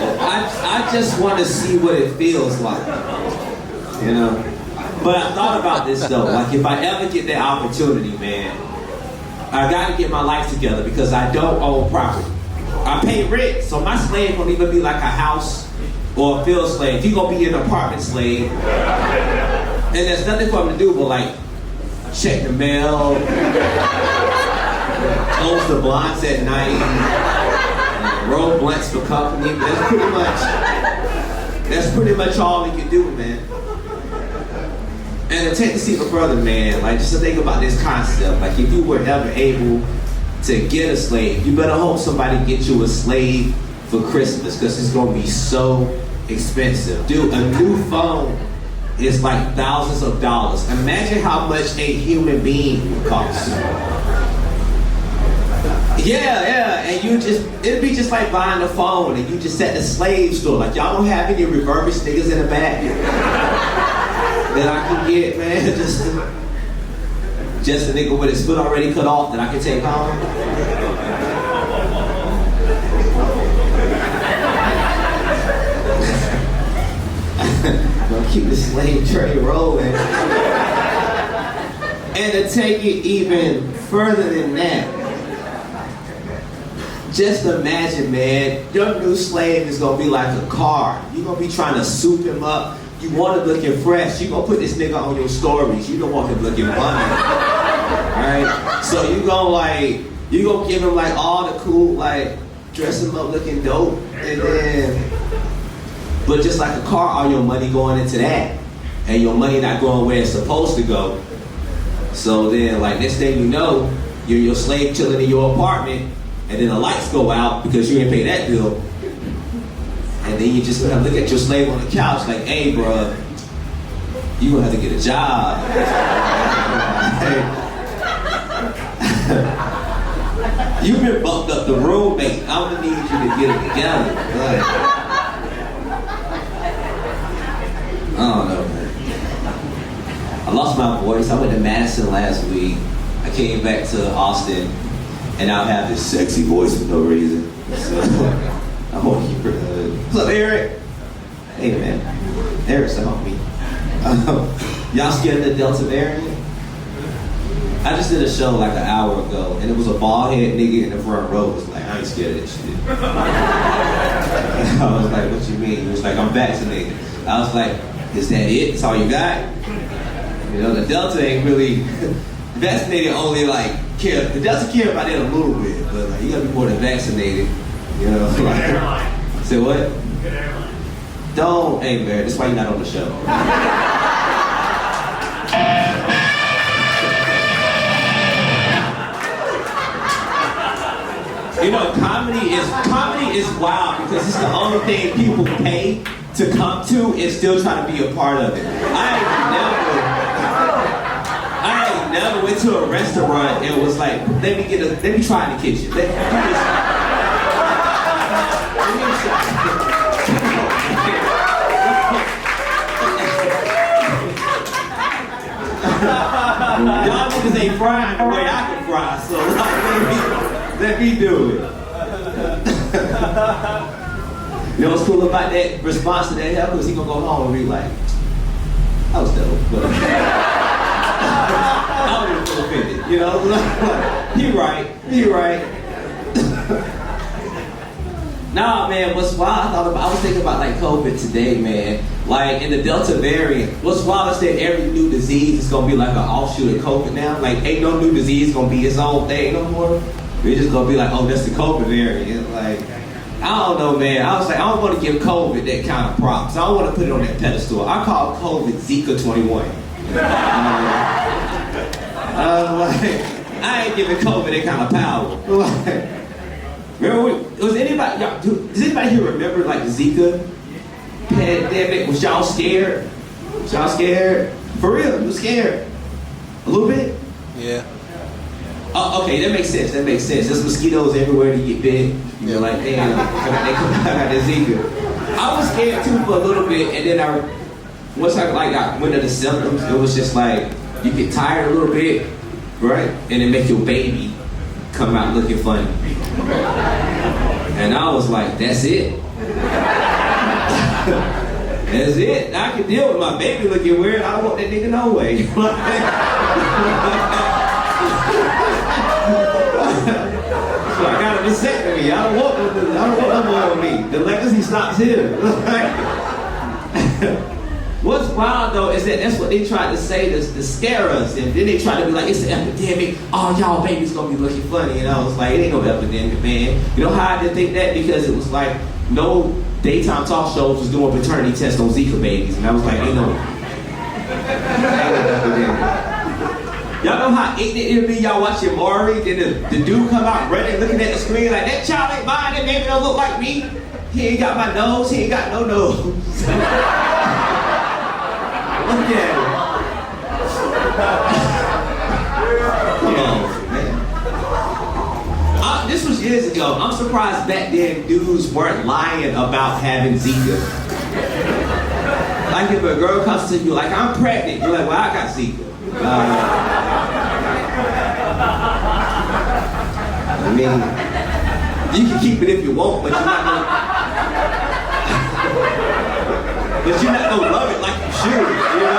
I just want to see what it feels like, you know. But I thought about this though. Like, if I ever get that opportunity, man, I got to get my life together because I don't own property. I pay rent, so my slave won't even be like a house or a field slave. He's gonna be an apartment slave, and there's nothing for him to do but like check the mail, close the blinds at night, roll blunts for company. That's pretty much all he can do, man. And to take this even further, man, like just to think about this concept, like if you were ever able to get a slave, you better hope somebody get you a slave for Christmas because it's gonna be so expensive. Dude, a new phone is like thousands of dollars. Imagine how much a human being would cost. Yeah, and it'd be just like buying a phone and you just at the slave store. Like, y'all don't have any refurbished niggas in the back that I can get, man. Just a nigga with his foot already cut off that I can take home. Gonna keep the slave trade rolling. And to take it even further than that, just imagine, man, your new slave is gonna be like a car. You're gonna be trying to soup him up. You want him looking fresh. You gonna put this nigga on your stories. You don't want him looking funny. Right? So you gonna give him like all the cool, like, dress him up looking dope. And then, but just like a car, all your money going into that. And your money not going where it's supposed to go. So then, like, next thing you know, you're your slave chilling in your apartment, and then the lights go out because you didn't pay that bill. And then you just gonna look at your slave on the couch like, hey, bro, you gonna have to get a job. You've been bumped up the roommate. I'm gonna need you to get it together. Like, I don't know, man. I lost my voice. I went to Madison last week. I came back to Austin, and I have this sexy voice for no reason. So I'm gonna keep it. What's up, Eric? Hey, man. Eric's the homie. Y'all scared of the Delta variant? I just did a show like an hour ago, and it was a bald head nigga in the front row. Was like, I ain't scared of this shit. I was like, what you mean? He was like, I'm vaccinated. I was like, is that it? That's all you got? You know, the Delta ain't really vaccinated. Only like care. The Delta care about it a little bit, but like you gotta be more than vaccinated. You know, like, say what? Good airline. Don't, hey man, that's why you're not on the show. You know, comedy is wild because it's the only thing people pay to come to and still try to be a part of it. I ain't never went to a restaurant and was like, let me try in the kitchen. Let me do this. Y'all niggas ain't frying the way I can fry, so let me do it. You know what's cool about that response to that help? Because he gonna go home and be like, I was dope, but I don't even feel offended, you know? He right. Nah, man, what's wild, I was thinking about like COVID today, man. Like in the Delta variant, what's wild is that every new disease is gonna be like an offshoot of COVID now. Like ain't no new disease gonna be its own thing no more. We're just gonna be like, oh, that's the COVID variant. Like, I don't know, man. I was like, I don't want to give COVID that kind of props. I don't want to put it on that pedestal. I call COVID Zika 21. I ain't giving COVID that kind of power. Remember, does anybody here remember like the Zika pandemic? Was y'all scared? Was y'all scared? For real, you was scared? A little bit? Yeah. Oh, okay, that makes sense. There's mosquitoes everywhere to get bit. You're like, damn, they come out of Zika. I was scared too for a little bit, and then once I went to the symptoms, it was just like, you get tired a little bit, right? And it make your baby come out looking funny. And I was like, that's it. That's it. I can deal with my baby looking weird. I don't want that nigga no way. So I got a vasectomy. I don't want no more on me. The legacy stops here. What's wild though is that's what they tried to say to scare us, and then they tried to be like, it's an epidemic. Oh, y'all babies gonna be looking funny, and I was like, it ain't no epidemic, man. You know how I didn't think that? Because it was like no daytime talk shows was doing paternity tests on Zika babies, and I was like, ain't no epidemic. Y'all know how ignorant it'll be? Y'all watching Maury, then the dude come out running, looking at the screen like, that child ain't mine. That baby don't look like me. He ain't got my nose. He ain't got no nose. Look at it. Come on, man. This was years ago. I'm surprised back then dudes weren't lying about having Zika. Like if a girl comes to you like, I'm pregnant, you're like, well, I got Zika. I mean, you can keep it if you want, but you're not gonna love it like you should, you know?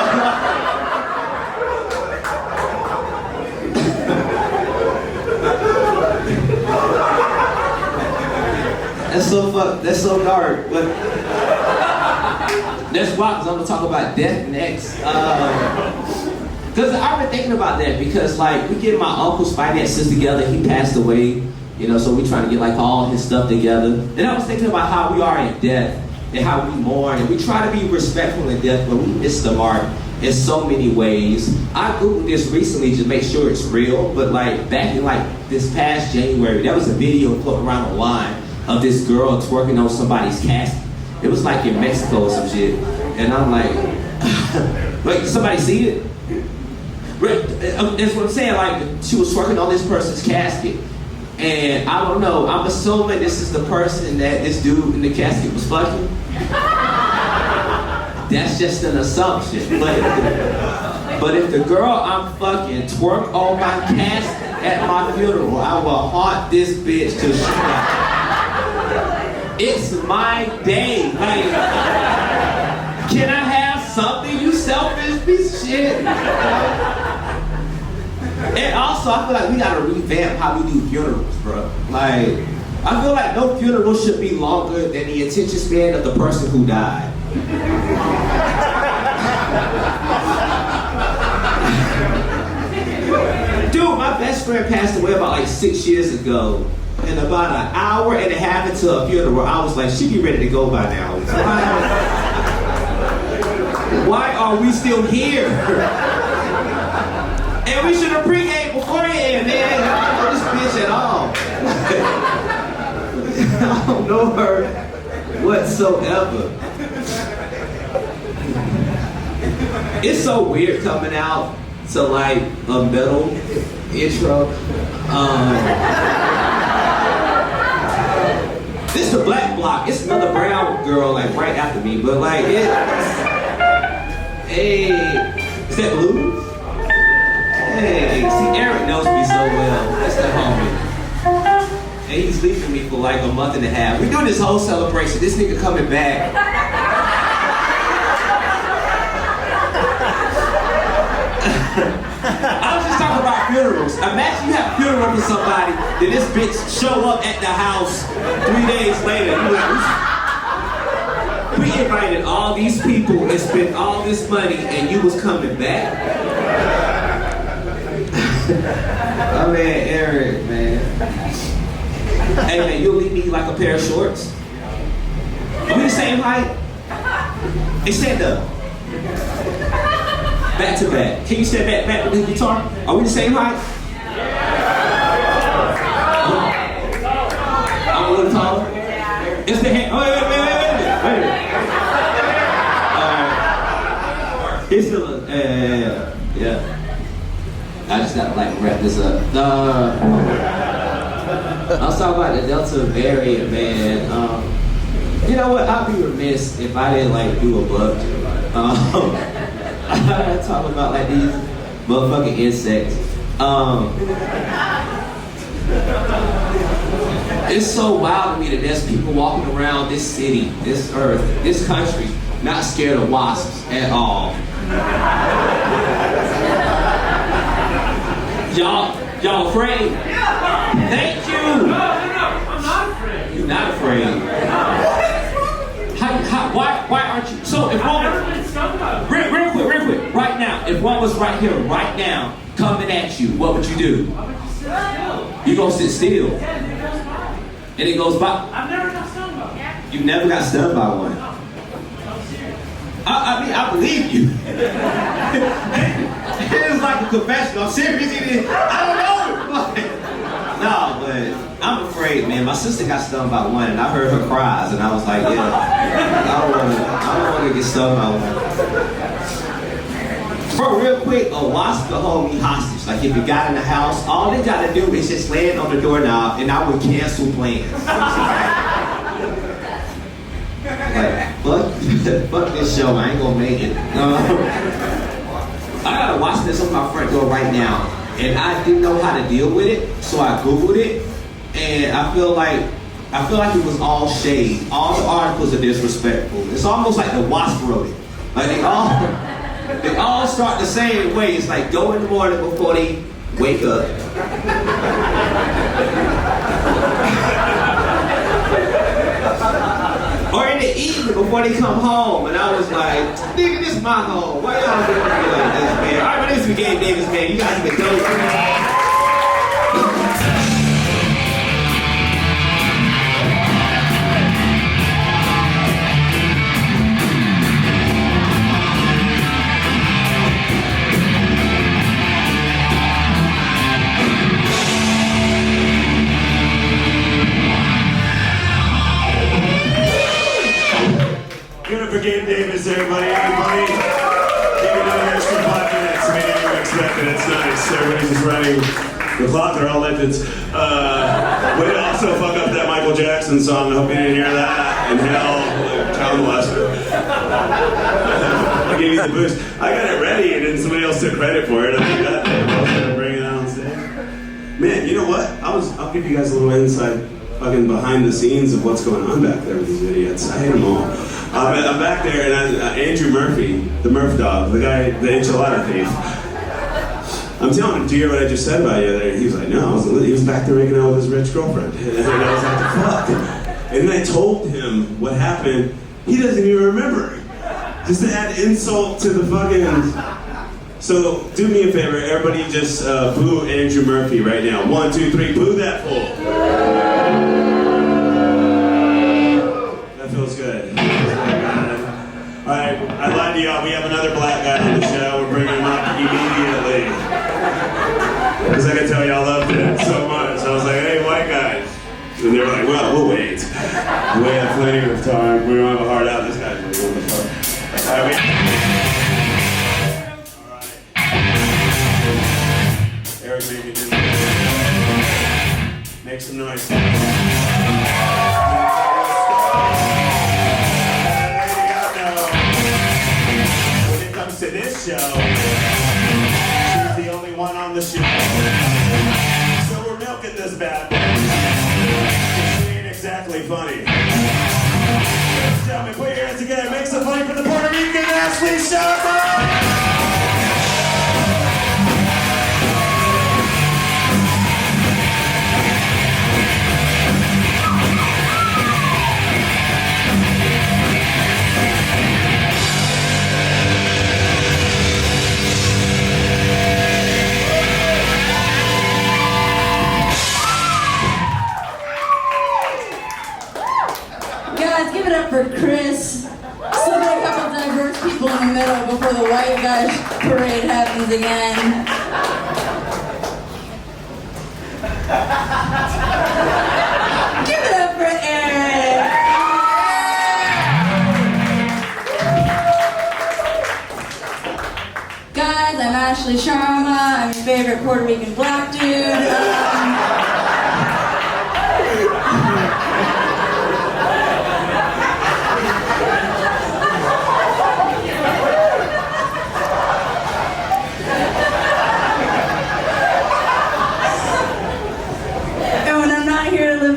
That's so dark, but that's why, because I'm gonna talk about death next. Because I've been thinking about that because like we get my uncle's finances together, he passed away, you know, so we trying to get like all his stuff together. And I was thinking about how we are in death and how we mourn, and we try to be respectful in death, but we miss the mark in so many ways. I Googled this recently to make sure it's real, but like back in like this past January, there was a video floating around online of this girl twerking on somebody's casket. It was like in Mexico or some shit. And I'm like, wait, did somebody see it? That's what I'm saying, like she was twerking on this person's casket. And I don't know, I'm assuming this is the person that this dude in the casket was fucking. That's just an assumption. But But if the girl I'm fucking twerk on my casket at my funeral, I will haunt this bitch till she dies. It's my day. Like, can I have something, you selfish piece of shit? And also, I feel like we gotta revamp how we do funerals, bro. Like, I feel like no funeral should be longer than the attention span of the person who died. Dude, my best friend passed away about like 6 years ago. And about an hour and a half into a funeral, I was like, she be ready to go by now. So why are we still here? And we should have pre-gamed beforehand, man. I don't know this bitch at all. I don't know her whatsoever. It's so weird coming out to like a metal intro. This is the Black Block. It's another brown girl like right after me, but like it's, hey, is that blues? Hey, see, Eric knows me so well. That's the homie. And he's leaving me for like a month and a half. We doing this whole celebration. This nigga coming back. I was just talking about funerals. Imagine you have a funeral for somebody, then this bitch show up at the house 3 days later. You like, we invited all these people and spent all this money and you was coming back? Oh man, Eric, man. Hey man, you'll leave me like a pair of shorts? Are we the same height? Hey, stand up. Back to back. Can you stand back with the guitar? Are we the same height? I'm a little taller. It's the hand. Oh, wait. It's still yeah. I just gotta like wrap this up. I was talking about the Delta variant, man. You know what? I'd be remiss if I didn't like do a bug. I talk about like these motherfucking insects. It's so wild to me that there's people walking around this city, this earth, this country, not scared of wasps at all. Y'all afraid? Thank you. No, I'm not afraid. You're not afraid. Why aren't you? So if one was, real quick, right now, if one was right here, right now, coming at you, what would you do? You gonna sit still. And it goes by. I've never got stung by one. You never got stung by one? I mean, I believe you. It's like a confession. I'm serious. I don't know. No, but I'm afraid, man. My sister got stung by one, and I heard her cries, and I was like, yeah, I don't want to get stung by one. Bro, real quick, a wasp could hold me hostage. Like if you got in the house, all they gotta do is just land on the doorknob, and I would cancel plans. Like, fuck this show, I ain't gonna make it. I gotta watch this on my front door right now, and I didn't know how to deal with it, so I Googled it, and I feel like it was all shade. All the articles are disrespectful. It's almost like the wasp wrote it. Like they all start the same way. It's like go in the morning before they wake up. Or in the evening before they come home, and I was like, nigga, this is my home. Why y'all doing me like this, man? Alright, but this is Game Davis, man. You guys even know. Give it for Game Davis, everybody. Give another extra 5 minutes. I mean, you expected. It's nice. Everybody's just running the clock. They're all legends. Way to also fuck up that Michael Jackson song. I hope you didn't hear that in hell. Town West. give you the boost. I got it ready, and then somebody else took credit for it. I forgot that. I was gonna bring it out on stage. Man, you know what? I'll give you guys a little insight, fucking behind the scenes of what's going on back there with these idiots. I hate them all. I'm back there, and Andrew Murphy, the Murph dog, the guy, the enchilada thief. I'm telling him, do you hear what I just said about you? He was like, no, he was back there making out with his rich girlfriend. And I was like, fuck. And then I told him what happened. He doesn't even remember. Just to add insult to the fucking... So, do me a favor, everybody just boo Andrew Murphy right now. 1, 2, 3, boo that fool. That feels good. Alright, I lied to y'all. We have another black guy on the show. We're bringing him up immediately. Because I can tell y'all loved it so much. I was like, hey, white guys. And they were like, well, we'll wait. We have plenty of time. We don't have a hard out. This guy's like, what the fuck? Alright, Eric, maybe do make some noise. To this show, she's the only one on the show. So we're milking this bad boy. She ain't exactly funny. Ladies and gentlemen, put your hands together. Make some money for the Puerto Rican Ashley Sharma! Give it up for Chris. So there are a couple diverse people in the middle before the white guy parade happens again. Give it up for Eric. Guys, I'm Ashley Sharma. I'm your favorite Puerto Rican black dude.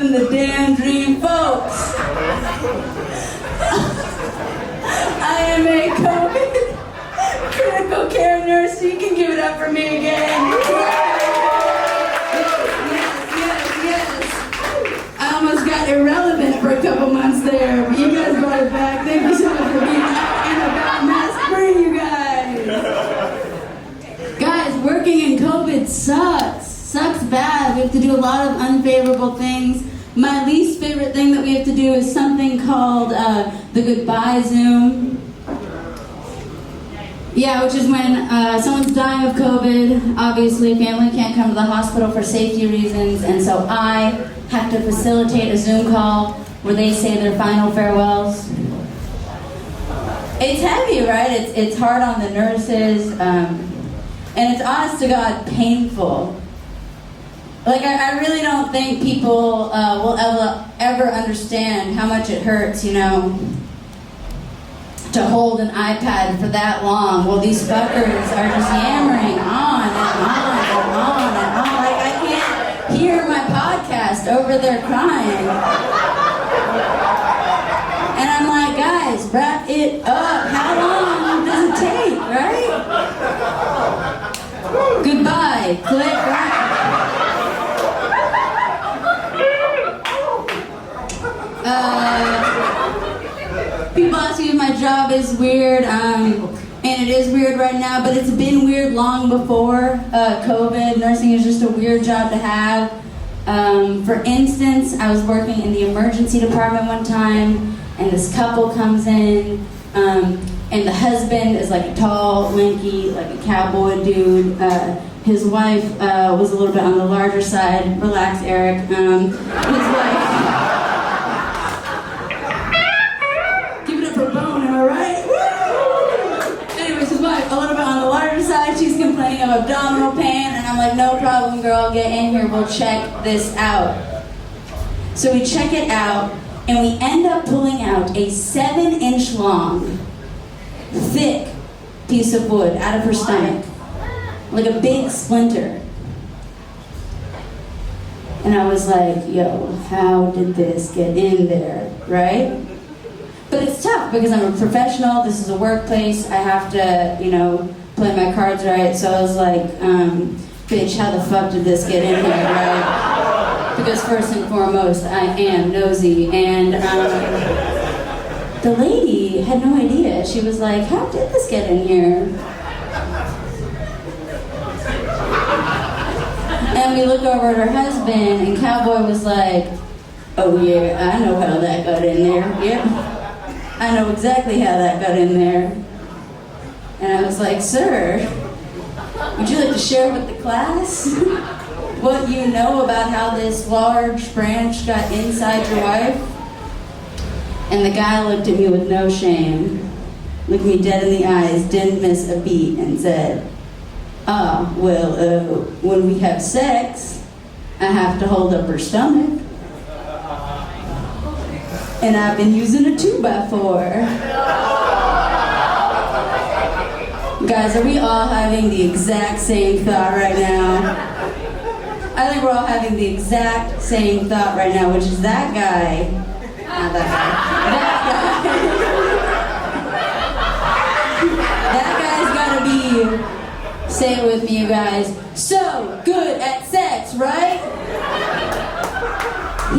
The damn dream, folks. I am a COVID critical care nurse. You can give it up for me again. Yes. I almost got irrelevant for a couple months there, but you guys brought it back. Thank you so much for being out and about mask free, you guys. Guys, working in COVID sucks. Sucks bad. We have to do a lot of unfavorable things. My least favorite thing that we have to do is something called the goodbye Zoom. Yeah, which is when someone's dying of COVID. Obviously, family can't come to the hospital for safety reasons, and so I have to facilitate a Zoom call where they say their final farewells. It's heavy, right? It's hard on the nurses, and it's honest to God painful. Like, I really don't think people will ever understand how much it hurts, you know, to hold an iPad for that long. Well, these fuckers are just yammering on and on and on and on. Like, I can't hear my podcast over their crying. And I'm like, guys, wrap it up. How long does it take, right? Goodbye. Click, right? People ask me if my job is weird, and it is weird right now, but it's been weird long before COVID. Nursing is just a weird job to have. For instance, I was working in the emergency department one time, and this couple comes in, and the husband is like a tall, lanky, like a cowboy dude. His wife was a little bit on the larger side. Relax, Eric. His wife... She's complaining of abdominal pain, and I'm like, no problem, girl, get in here, we'll check this out. So we check it out, and we end up pulling out a 7-inch long, thick, piece of wood out of her stomach, like a big splinter. And I was like, yo, how did this get in there, right? But it's tough because I'm a professional, this is a workplace, I have to, play my cards right. So I was like, bitch, how the fuck did this get in here, right? Because first and foremost, I am nosy. And the lady had no idea. She was like, how did this get in here? And we look over at her husband, and Cowboy was like, oh yeah, I know how that got in there. Yep, I know exactly how that got in there. And I was like, sir, would you like to share with the class what you know about how this large branch got inside your wife? And the guy looked at me with no shame, looked me dead in the eyes, didn't miss a beat, and said, when we have sex, I have to hold up her stomach. And I've been using a 2x4. Guys, are we all having the exact same thought right now? I think we're all having the exact same thought right now, which is that guy, not that guy, that guy's gotta be, say it with me, you guys, so good at sex, right?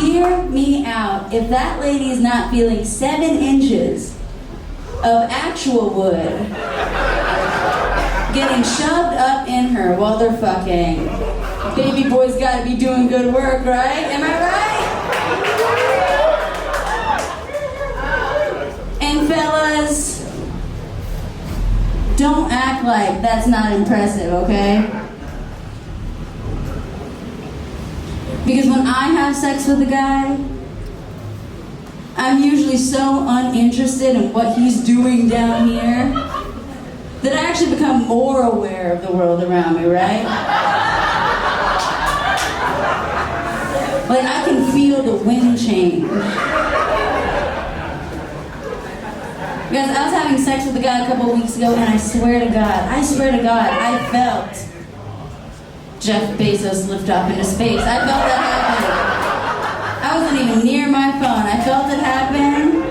Hear me out. If that lady's not feeling 7 inches of actual wood getting shoved up in her while they're fucking, baby boy's gotta be doing good work, right? Am I right? And fellas, don't act like that's not impressive, okay? Because when I have sex with a guy, I'm usually so uninterested in what he's doing down here that I actually become more aware of the world around me, right? Like I can feel the wind change. Guys, I was having sex with a guy a couple of weeks ago, and I swear to God, I felt Jeff Bezos lift off into space. I felt that happen. I wasn't even near my phone. I felt it happen,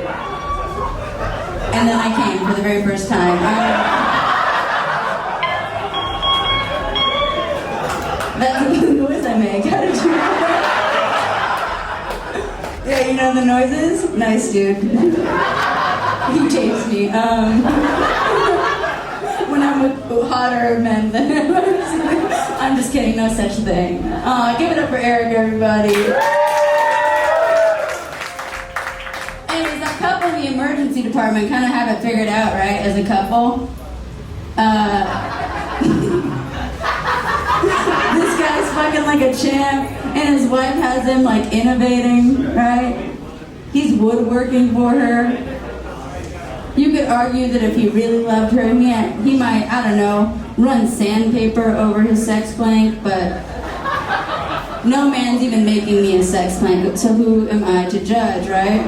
and then I came for the very first time. That's the noise I make. How did you know that? Yeah, you know the noises? Nice, dude. He tapes me. When I'm with hotter men than him. I'm just kidding, no such thing. Give it up for Eric, everybody. Anyways, that couple in the emergency department kind of have it figured out, right, as a couple. This guy's fucking like a champ, and his wife has him like innovating, right? He's woodworking for her. You could argue that if he really loved her, he might, I don't know, run sandpaper over his sex plank, but no man's even making me a sex plank, so who am I to judge, right?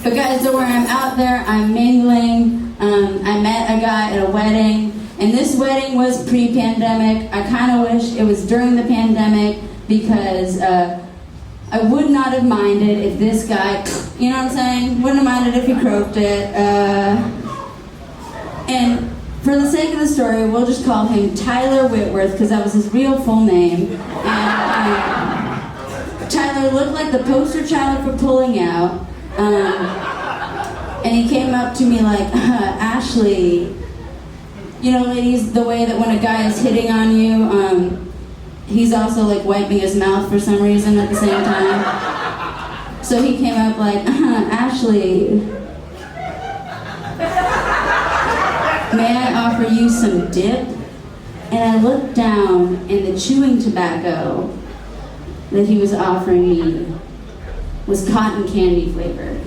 But guys, so where I'm out there, I'm mingling, I met a guy at a wedding, and this wedding was pre-pandemic. I kind of wish it was during the pandemic, because I would not have minded if this guy, you know what I'm saying? Wouldn't have minded if he croaked it. And for the sake of the story, we'll just call him Tyler Whitworth, because that was his real full name. And Tyler looked like the poster child for pulling out. And he came up to me like, Ashley, you know, ladies, the way that when a guy is hitting on you, he's also like wiping his mouth for some reason at the same time. So he came up like, Ashley, may I offer you some dip? And I looked down, and the chewing tobacco that he was offering me was cotton candy flavored.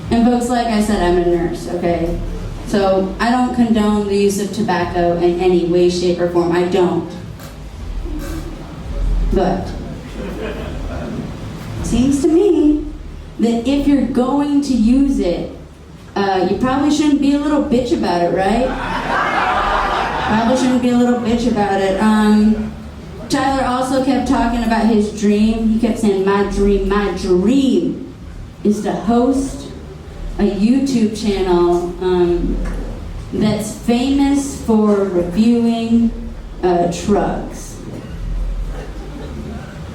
And folks, like I said, I'm a nurse, okay? So I don't condone the use of tobacco in any way, shape, or form. I don't. But seems to me that if you're going to use it, you probably shouldn't be a little bitch about it, right? Probably shouldn't be a little bitch about it. Tyler also kept talking about his dream. He kept saying, my dream is to host a YouTube channel that's famous for reviewing trucks.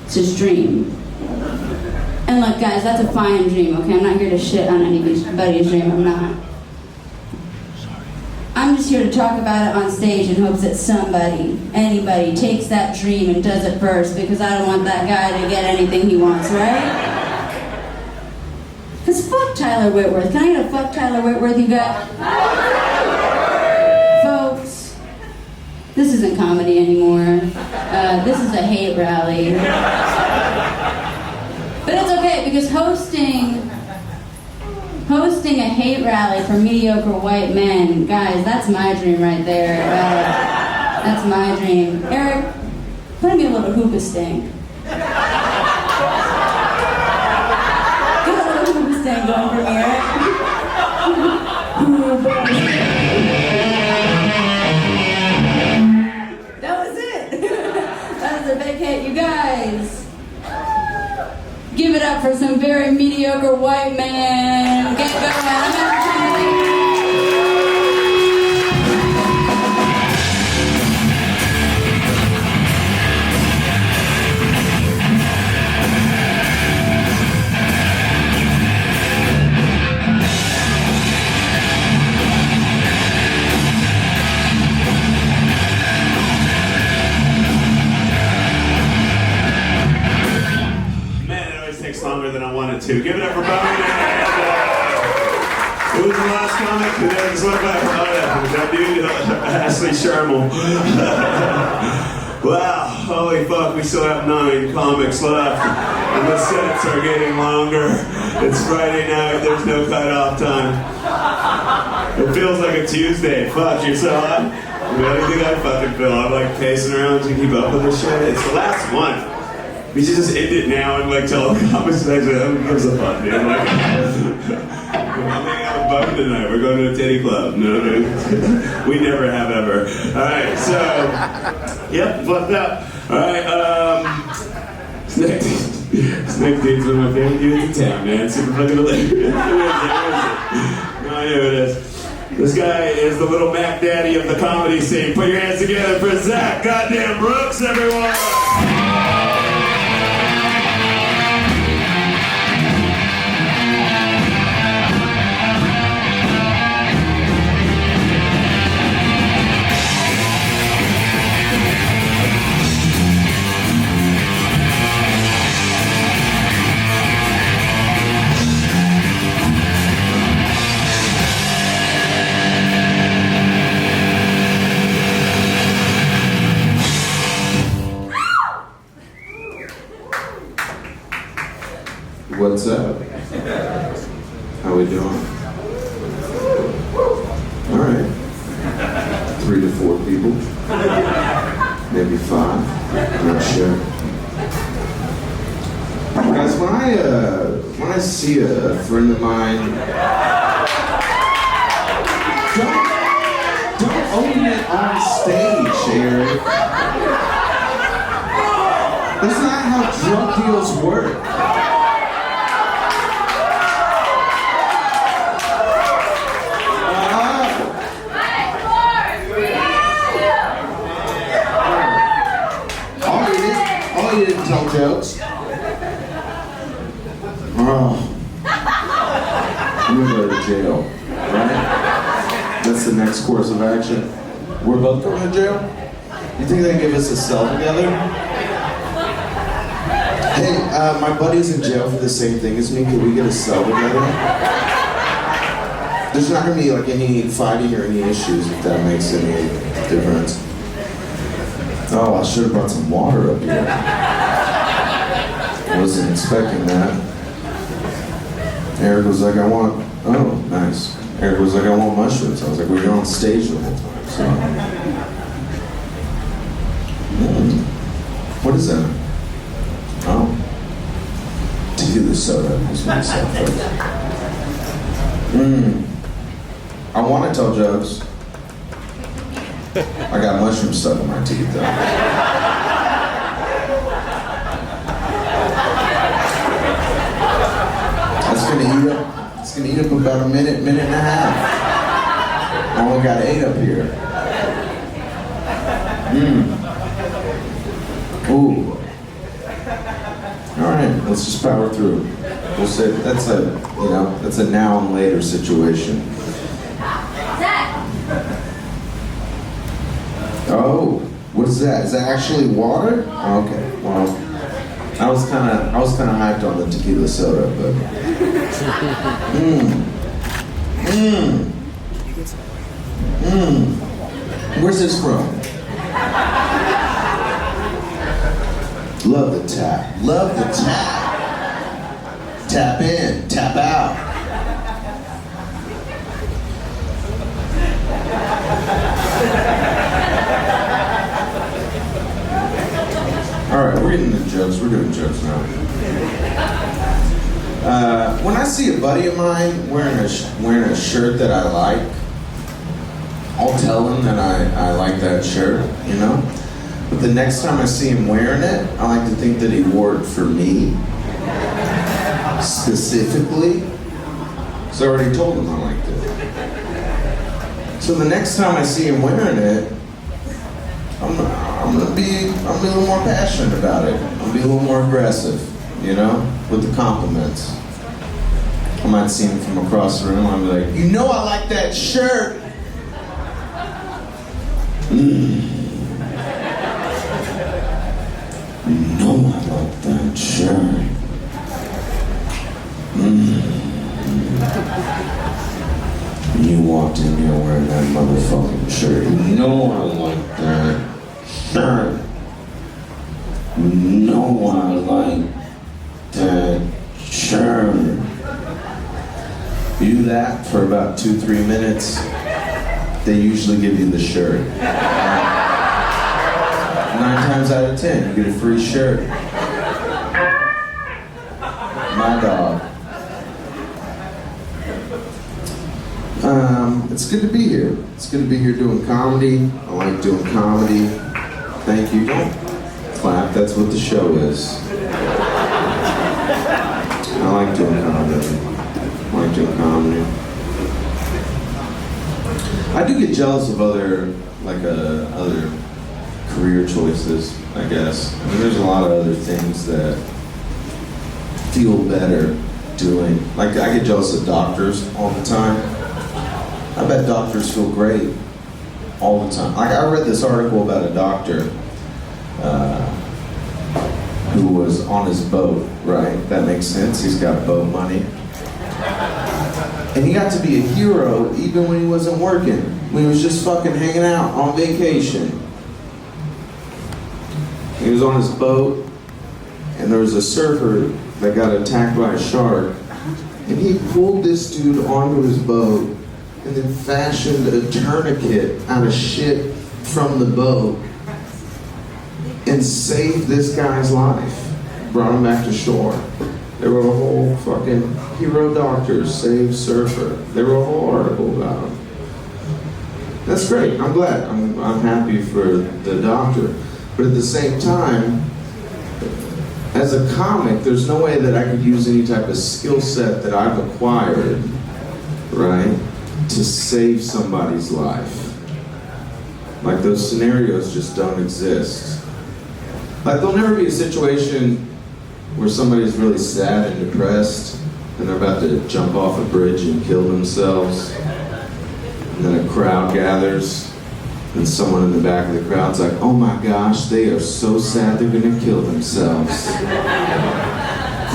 It's his dream. And look, guys, that's a fine dream, okay? I'm not here to shit on anybody's dream, I'm not. I'm just here to talk about it on stage in hopes that anybody takes that dream and does it first, because I don't want that guy to get anything he wants, right? Because fuck Tyler Whitworth. Can I get a fuck Tyler Whitworth, you guys? Folks, this isn't comedy anymore. This is a hate rally. But it's okay, because hosting a hate rally for mediocre white men, guys, that's my dream right there. That's my dream. Eric, play me a little hookah sting. Get a little hookah sting going for me, Eric. That was it. That was a big hit, you guys. Give it up for some very mediocre white man. Get going. I'm entertaining. Longer than I wanted to. Give it up for Bowen and who was the last comic? That dude, Ashley Shermel. Wow, holy fuck, we still have 9 comics left, and the sets are getting longer. It's Friday night, there's no cutoff time. It feels like a Tuesday. Fuck, you're so hot. What do you think I fucking feel? I'm like pacing around to keep up with this shit. It's the last one. We should just end it now and like tell the comics next week. Who gives a fuck, dude? Like, I'm hanging out with Bowen tonight. We're going to a titty club. No, dude. We never have ever. Alright, so, yep, fucked up. Alright, this next dude's one of my favorite dudes in town, man. Super fucking hilarious. Who is it? Oh, here it is. This guy is the little Mac Daddy of the comedy scene. Put your hands together for Zach goddamn Brooks, everyone! What's up? How we doing? All right. 3 to 4 people. Maybe 5. I'm not sure. Guys, when I see a friend of mine, don't own it on stage, Eric. That's not how drug deals work. You didn't tell jokes. Oh. I'm gonna go to jail, right? That's the next course of action. We're both going to jail? You think they give us a cell together? Hey, my buddy's in jail for the same thing as me. Can we get a cell together? There's not gonna be like any fighting or any issues, if that makes any difference. Oh, I should have brought some water up here. I wasn't expecting that. Eric was like, oh, nice. Eric was like, I want mushrooms. I was like, well, you're on stage the whole time, so. What is that? Oh. Tequila soda is what it said first. I want to tell jokes. I got mushrooms stuck in my teeth though. That's gonna eat up. It's gonna eat up about a minute and a half. I only got 8 up here. Ooh. All right, let's just power through. We'll say that's a now and later situation. Oh, what is that? Is that actually water? Oh, okay. Well, I was kind of hyped on the tequila soda, but. Where's this from? Love the tap. Love the tap. Tap in, tap out. All right, we're getting the jokes. We're doing jokes now. When I see a buddy of mine wearing a shirt that I like, I'll tell him that I like that shirt, you know? But the next time I see him wearing it, I like to think that he wore it for me, specifically. So I already told him I liked it. So the next time I see him wearing it, I'm gonna be a little more passionate about it. I'm gonna be a little more aggressive, you know, with the compliments. I might see him from across the room. I'll be like, you know, I like that shirt. You know, I like that shirt. You walked in here wearing that motherfucking shirt. You know, I like that shirt. You know, I like that shirt. You do that for about 2-3 minutes, they usually give you the shirt. 9 times out of 10, you get a free shirt. My dog. It's good to be here. It's good to be here doing comedy. I like doing comedy. Thank you. Don't clap, that's what the show is. I like doing comedy. I like doing comedy. I do get jealous of other career choices, I guess. I mean, there's a lot of other things that feel better doing. Like, I get jealous of doctors all the time. I bet doctors feel great all the time. Like, I read this article about a doctor who was on his boat, right? That makes sense, he's got boat money. And he got to be a hero even when he wasn't working, when he was just fucking hanging out on vacation. He was on his boat, and there was a surfer that got attacked by a shark, and he pulled this dude onto his boat, and then fashioned a tourniquet out of shit from the boat, and saved this guy's life. Brought him back to shore. They wrote a whole fucking hero doctor, save surfer. They wrote a whole article about him. That's great, I'm glad. I'm happy for the doctor. But at the same time, as a comic, there's no way that I could use any type of skill set that I've acquired, right, to save somebody's life. Like, those scenarios just don't exist. Like, there'll never be a situation where somebody's really sad and depressed and they're about to jump off a bridge and kill themselves, and then a crowd gathers and someone in the back of the crowd's like, oh my gosh, they are so sad they're gonna kill themselves.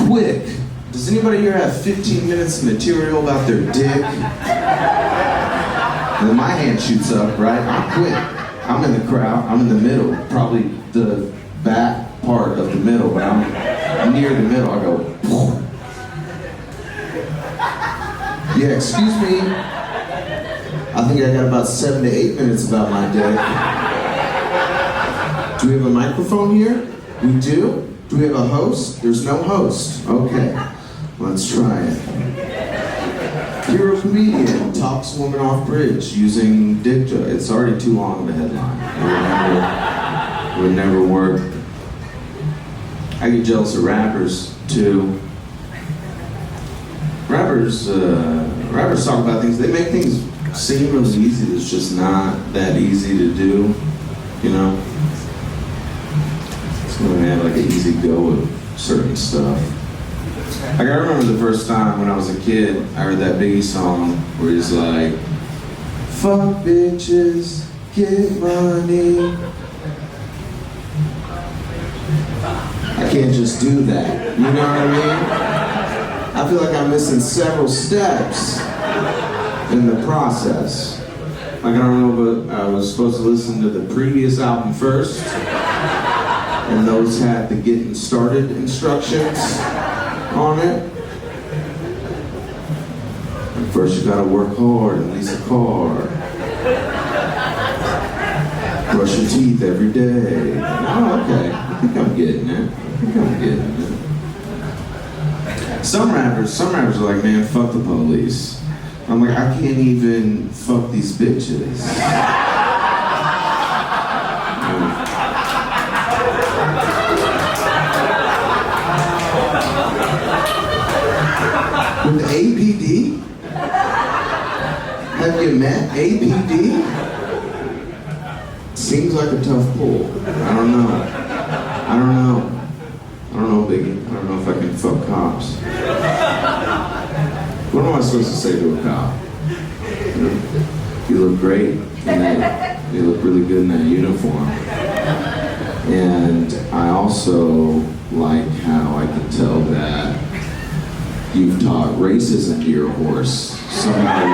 Quick, does anybody here have 15 minutes of material about their dick? And then my hand shoots up, right? I'm quick. I'm in the crowd, I'm in the middle, probably the back part of the middle, but I'm near the middle. I go, whoa. Yeah, excuse me. I think I got about 7 to 8 minutes about my day. Do we have a microphone here? We do? Do we have a host? There's no host. Okay, let's try it. Hero comedian talks woman off bridge using dick joke. It's already too long of a headline. It would never work. I get jealous of rappers too. Rappers talk about things. They make things seem really easy. That's just not that easy to do. You know. So they have like an easy go of certain stuff. Like I remember the first time when I was a kid, I heard that Biggie song where he's like, "Fuck bitches, get money." I can't just do that. You know what I mean? I feel like I'm missing several steps in the process. Like I don't know, but I was supposed to listen to the previous album first, and those had the getting started instructions on it. And first you gotta work hard and lease a car. Brush your teeth every day. Oh, okay. I think I'm getting it. Some rappers are like, man, fuck the police. I'm like, I can't even fuck these bitches. With APD? Have you met APD? Seems like a tough pull. I don't know, Biggie. I don't know if I can fuck cops. What am I supposed to say to a cop? You look great. You look really good in that uniform. And I also like how I can tell that you've taught racism to your horse. Somehow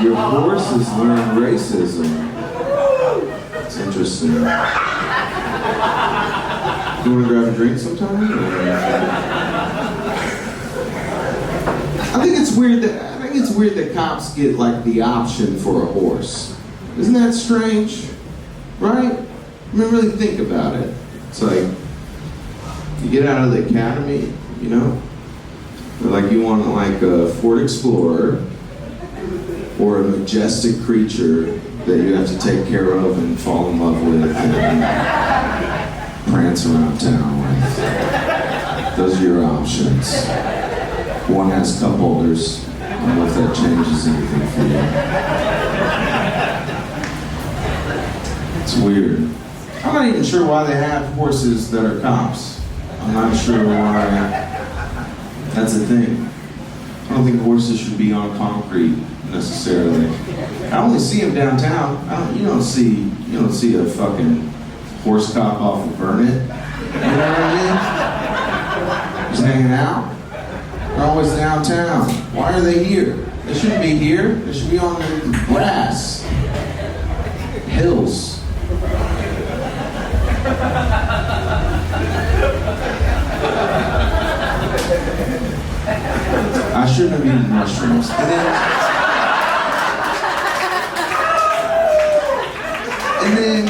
your horse has learned racism. It's interesting. You want to grab a drink sometime? I think it's weird that cops get like the option for a horse. Isn't that strange? Right? I mean, really think about it. It's like you get out of the academy, you know, like you want like a Ford Explorer or a majestic creature that you have to take care of and fall in love with and prance around town with. Those are your options. One has cup holders. I don't know if that changes anything for you. It's weird. I'm not even sure why they have horses that are cops. I'm not sure why that's a thing. I don't think horses should be on concrete necessarily. I only see them downtown. You don't see a fucking horse cop off of Burnett. You know what I mean? Just hanging out. They're always downtown. Why are they here? They shouldn't be here. They should be on the grass. Hills. I shouldn't have eaten mushrooms. And then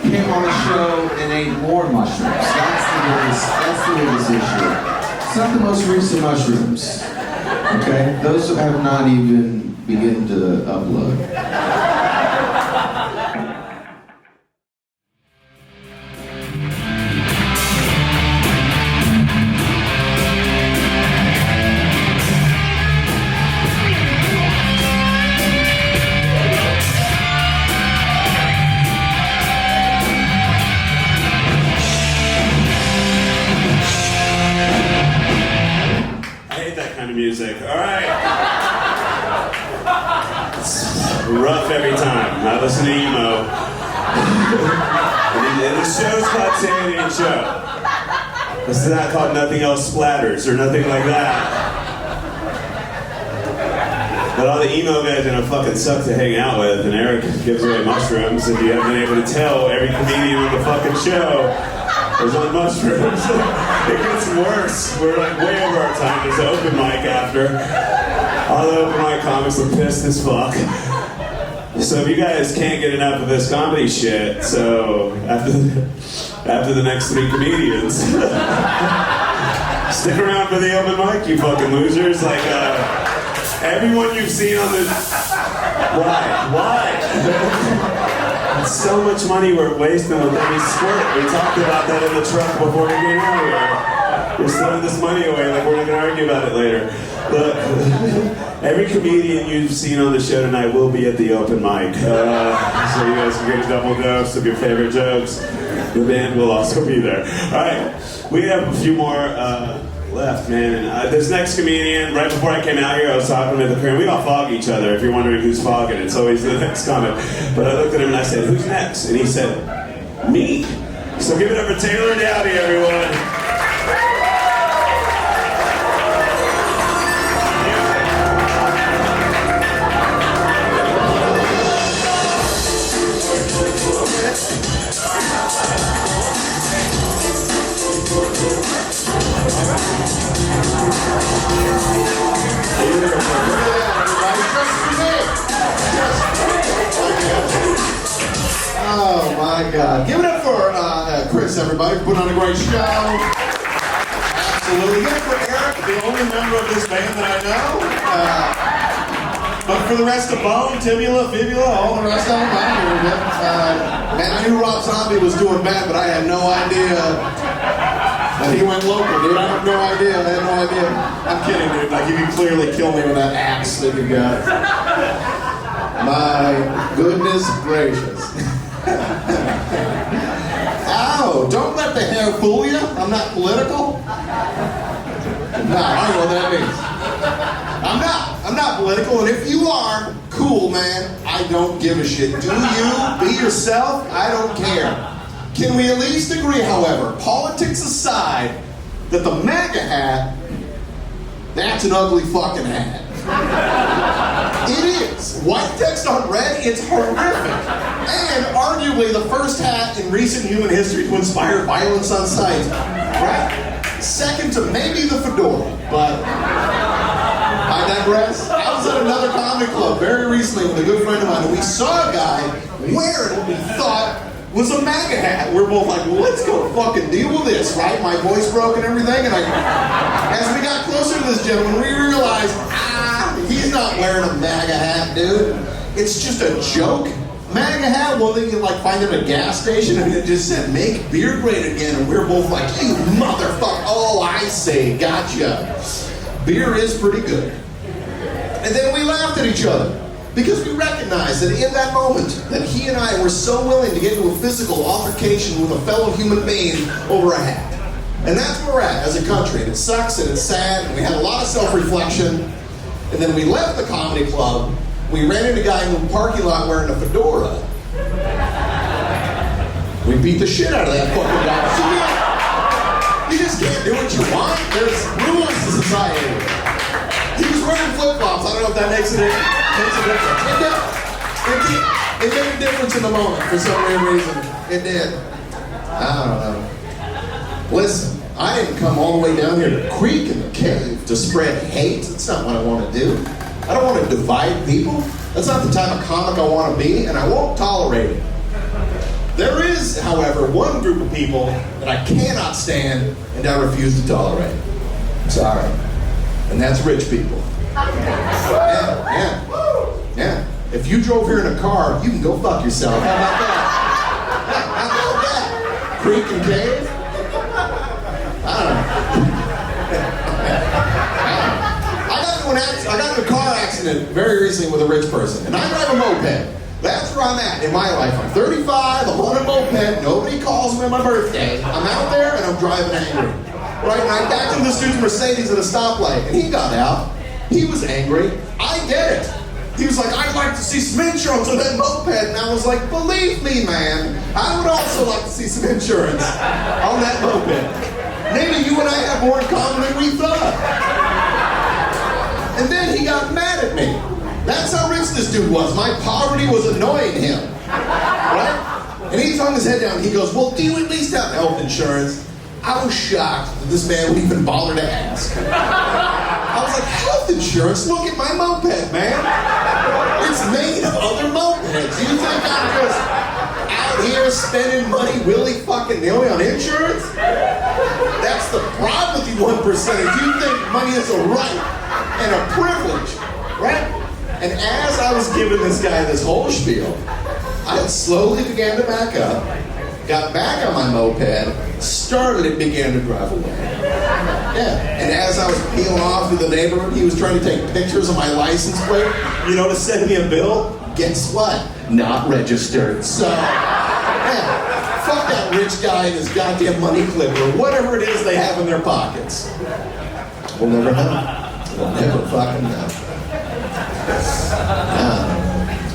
came on the show and ate more mushrooms. That's the biggest issue. It's not the most recent mushrooms. Okay? Those have not even begun to upload. Music. All right. It's rough every time. I listen to emo. And the show's called Aint Show. This is not called Nothing Else Splatters or nothing like that. But all the emo guys are gonna fucking suck to hang out with, and Eric gives away mushrooms. If you haven't been able to tell, every comedian on the fucking show is on mushrooms. It gets worse. We're like way over our time. There's an open mic after. All the open mic comics are pissed as fuck. So if you guys can't get enough of this comedy shit, so after the next 3 comedians, stick around for the open mic, you fucking losers. Like Everyone you've seen on this. Why? It's so much money we're wasting with every squirt. We talked about that in the truck before we came out here. We're throwing this money away like we're not going to argue about it later. But every comedian you've seen on the show tonight will be at the open mic. So you guys can get a double dose of your favorite jokes. The band will also be there. All right, we have a few more left, man. And this next comedian, right before I came out here, I was talking with the crew. We all fog each other. If you're wondering who's fogging, it's always the next comic. But I looked at him and I said, "Who's next?" And he said, "Me." So give it up for Taylor and Dowdy, everyone. Oh my God. Give it up for Chris, everybody, putting on a great show. Absolutely. Give it for Eric, the only member of this band that I know. But for the rest of Bone, Tibula, Fibula, all the rest of them, I don't know. Man, I knew Rob Zombie was doing bad, but I had no idea that he went local, dude. I have no idea. I had no idea. I'm kidding, dude. Like, you can clearly kill me with that axe that you got. My goodness gracious. Ow, don't let the hair fool you. I'm not political. No, I don't know what that means. I'm not political, and if you are, cool, man. I don't give a shit. Do you? Be yourself. I don't care. Can we at least agree, however, politics aside, that the MAGA hat, that's an ugly fucking hat. It is. White text on red, it's horrific. And arguably the first hat in recent human history to inspire violence on sight. Right? Second to maybe the fedora, but I digress. I was at another comedy club very recently with a good friend of mine, and we saw a guy wearing what we thought was a MAGA hat. We're both like, well, let's go fucking deal with this, right? My voice broke and everything, and as we got closer to this gentleman, we realized, he's not wearing a MAGA hat, dude. It's just a joke. MAGA hat, well, then you like find him at a gas station and it just said, "Make beer great again," and we're both like, "You motherfucker." Oh, I see, gotcha. Beer is pretty good. And then we laughed at each other because we recognized that in that moment that he and I were so willing to get into a physical altercation with a fellow human being over a hat. And that's where we're at as a country, and it sucks and it's sad, and we had a lot of self-reflection. And then we left the comedy club. We ran into a guy in the parking lot wearing a fedora. We beat the shit out of that fucking guy. So you just can't do what you want. There's rules to society. He was wearing flip-flops. I don't know if that makes a difference. It made a difference in the moment for some weird reason. It did. I don't know. Listen, I didn't come all the way down here to Creek in the Cave to spread hate. That's not what I want to do. I don't want to divide people. That's not the type of comic I want to be, and I won't tolerate it. There is, however, one group of people that I cannot stand and I refuse to tolerate. Sorry. And that's rich people. Yeah. If you drove here in a car, you can go fuck yourself. How about that? How about that? Creek and Cave? I don't know. I got in a car accident very recently with a rich person, and I drive a moped. That's where I'm at in my life. I'm 35, I'm on a moped, nobody calls me on my birthday. I'm out there and I'm driving angry. Right, and I backed into this dude's Mercedes at a stoplight, and he got out. He was angry. I get it. He was like, "I'd like to see some insurance on that moped," and I was like, "Believe me, man, I would also like to see some insurance on that moped. Maybe you and I have more in common than we thought." And then he got mad at me. That's how rich this dude was. My poverty was annoying him. Right? And he hung his head down and he goes, "Well, do you at least have health insurance?" I was shocked that this man would even bother to ask. I was like, "Health insurance? Look at my moped, man. It's made of other mopeds. You think I'm just out here spending money willy-fucking-nilly on insurance?" That's the problem with you 1%. You think money is a right and a privilege. right? And as I was giving this guy this whole spiel, I slowly began to back up, got back on my moped, started and began to drive away. Yeah, and as I was peeling off through the neighborhood, he was trying to take pictures of my license plate, you know, to send me a bill. Guess what? Not registered. So, yeah, fuck that rich guy and his goddamn money clip or whatever it is they have in their pockets. We'll never know. We'll never fucking know.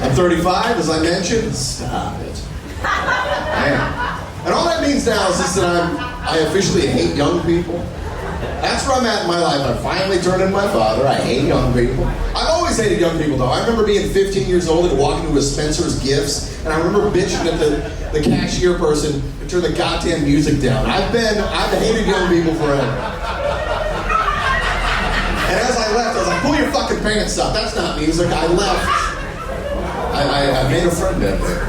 I'm 35, as I mentioned. Stop it. Man. And all that means now is just that I officially hate young people. That's where I'm at in my life. I finally turned into my father. I hate young people. I've always hated young people, though. I remember being 15 years old and walking into a Spencer's Gifts, and I remember bitching at the cashier person to turn the goddamn music down. I've hated young people forever. And as I left, I was like, pull your fucking pants up. That's not music. I left. I made a friend out there.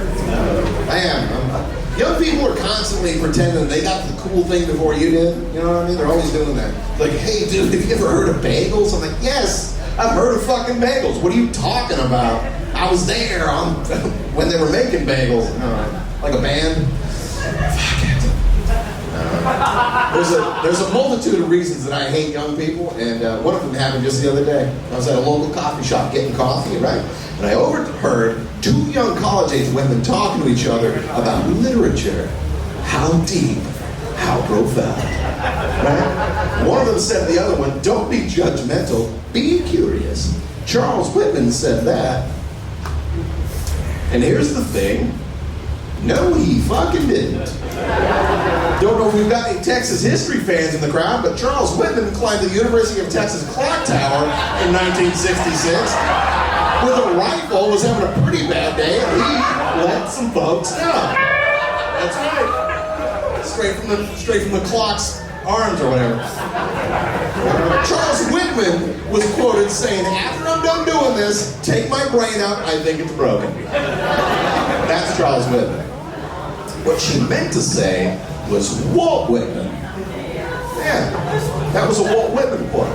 I am. Young people are constantly pretending they got the cool thing before you did. You know what I mean? They're always doing that. Like, hey, dude, have you ever heard of bagels? I'm like, yes, I've heard of fucking bagels. What are you talking about? I was there when they were making bagels. Like a band. Fuck it. There's a multitude of reasons that I hate young people, and one of them happened just the other day. I was at a local coffee shop getting coffee, right? And I overheard two young college-age women talking to each other about literature. How deep, how profound. Right? One of them said to the other one, don't be judgmental, be curious. Charles Whitman said that. And here's the thing. No, he fucking didn't. Don't know if we've got any Texas history fans in the crowd, but Charles Whitman climbed the University of Texas clock tower in 1966 with a rifle, was having a pretty bad day, and he let some folks know. That's right. Straight from the clock's arms or whatever. Charles Whitman was quoted saying, after I'm done doing this, take my brain out, I think it's broken. That's Charles Whitman. What she meant to say was Walt Whitman. Yeah, that was a Walt Whitman quote,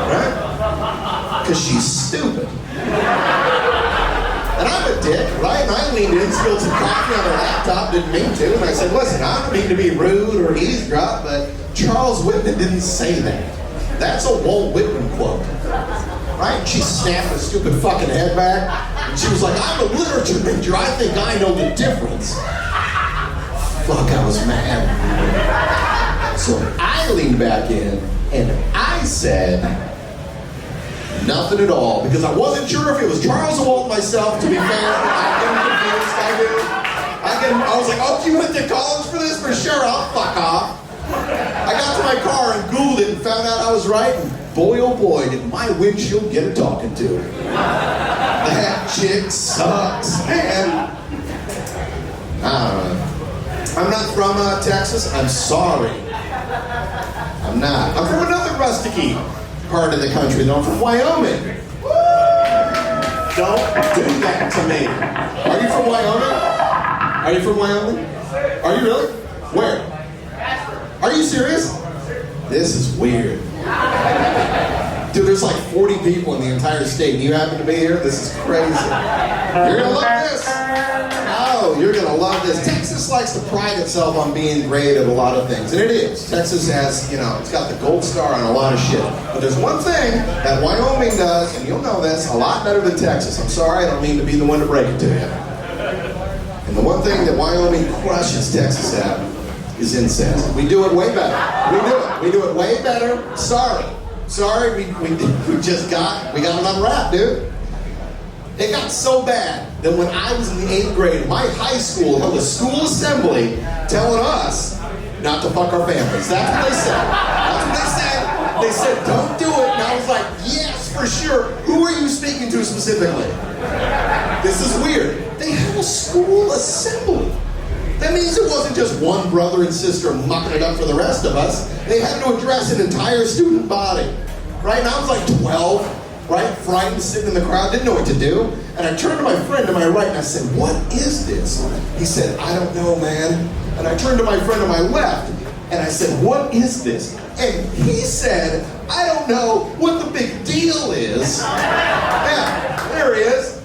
right? Because she's stupid. And I'm a dick, right? And I leaned in, spilled some coffee on her laptop, didn't mean to, and I said, listen, I don't mean to be rude or eavesdrop, but Charles Whitman didn't say that. That's a Walt Whitman quote. Right? She snapped her stupid fucking head back, and she was like, I'm a literature major, I think I know the difference. Fuck, I was mad. So I leaned back in, and I said, nothing at all, because I wasn't sure if it was Charles or Walt myself, to be fair. I get confused, I was like, oh, you went to college for this? For sure, I'll fuck off. I got to my car and Googled it and found out I was right, and boy, oh boy, did my windshield get a talking to. That chick sucks, man. I don't know. I'm not from Texas. I'm sorry. I'm not. I'm from another rustic-y part of the country, though. I'm from Wyoming. Don't do that to me. Are you from Wyoming? Are you from Wyoming? Are you really? Where? Are you serious? This is weird. Dude, there's like 40 people in the entire state, and you happen to be here? This is crazy. You're gonna love this. Oh, you're gonna love this. Texas likes to pride itself on being great at a lot of things, and it is. Texas has, it's got the gold star on a lot of shit. But there's one thing that Wyoming does, and you'll know this, a lot better than Texas. I'm sorry, I don't mean to be the one to break it to you. And the one thing that Wyoming crushes Texas at is incest. We do it way better. We do it way better. Sorry, we got it on wrap, dude. It got so bad that when I was in the 8th grade, my high school held a school assembly telling us not to fuck our families. That's what they said. That's what they said. They said, don't do it. And I was like, yes, for sure. Who are you speaking to specifically? This is weird. They had a school assembly. That means it wasn't just one brother and sister mucking it up for the rest of us. They had to address an entire student body. Right? And I was like 12. Right? Frightened, sitting in the crowd, didn't know what to do. And I turned to my friend to my right and I said, what is this? He said, I don't know, man. And I turned to my friend to my left and I said, what is this? And he said, I don't know what the big deal is. Yeah, there he is.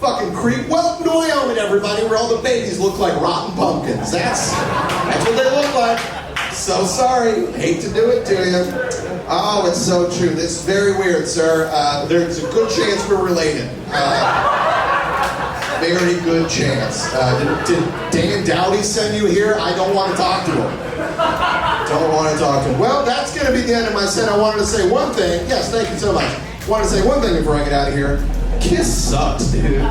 Fucking creep. Well, New Wyoming, everybody, where all the babies look like rotten pumpkins. That's what they look like. So sorry. Hate to do it to you. Oh, it's so true. This is very weird, sir. There's a good chance we're related. Very good chance. Did Dan Dowdy send you here? I don't want to talk to him. Don't want to talk to him. Well, that's going to be the end of my set. I wanted to say one thing. Yes, thank you so much. I wanted to say one thing before I get out of here. Kiss sucks, dude.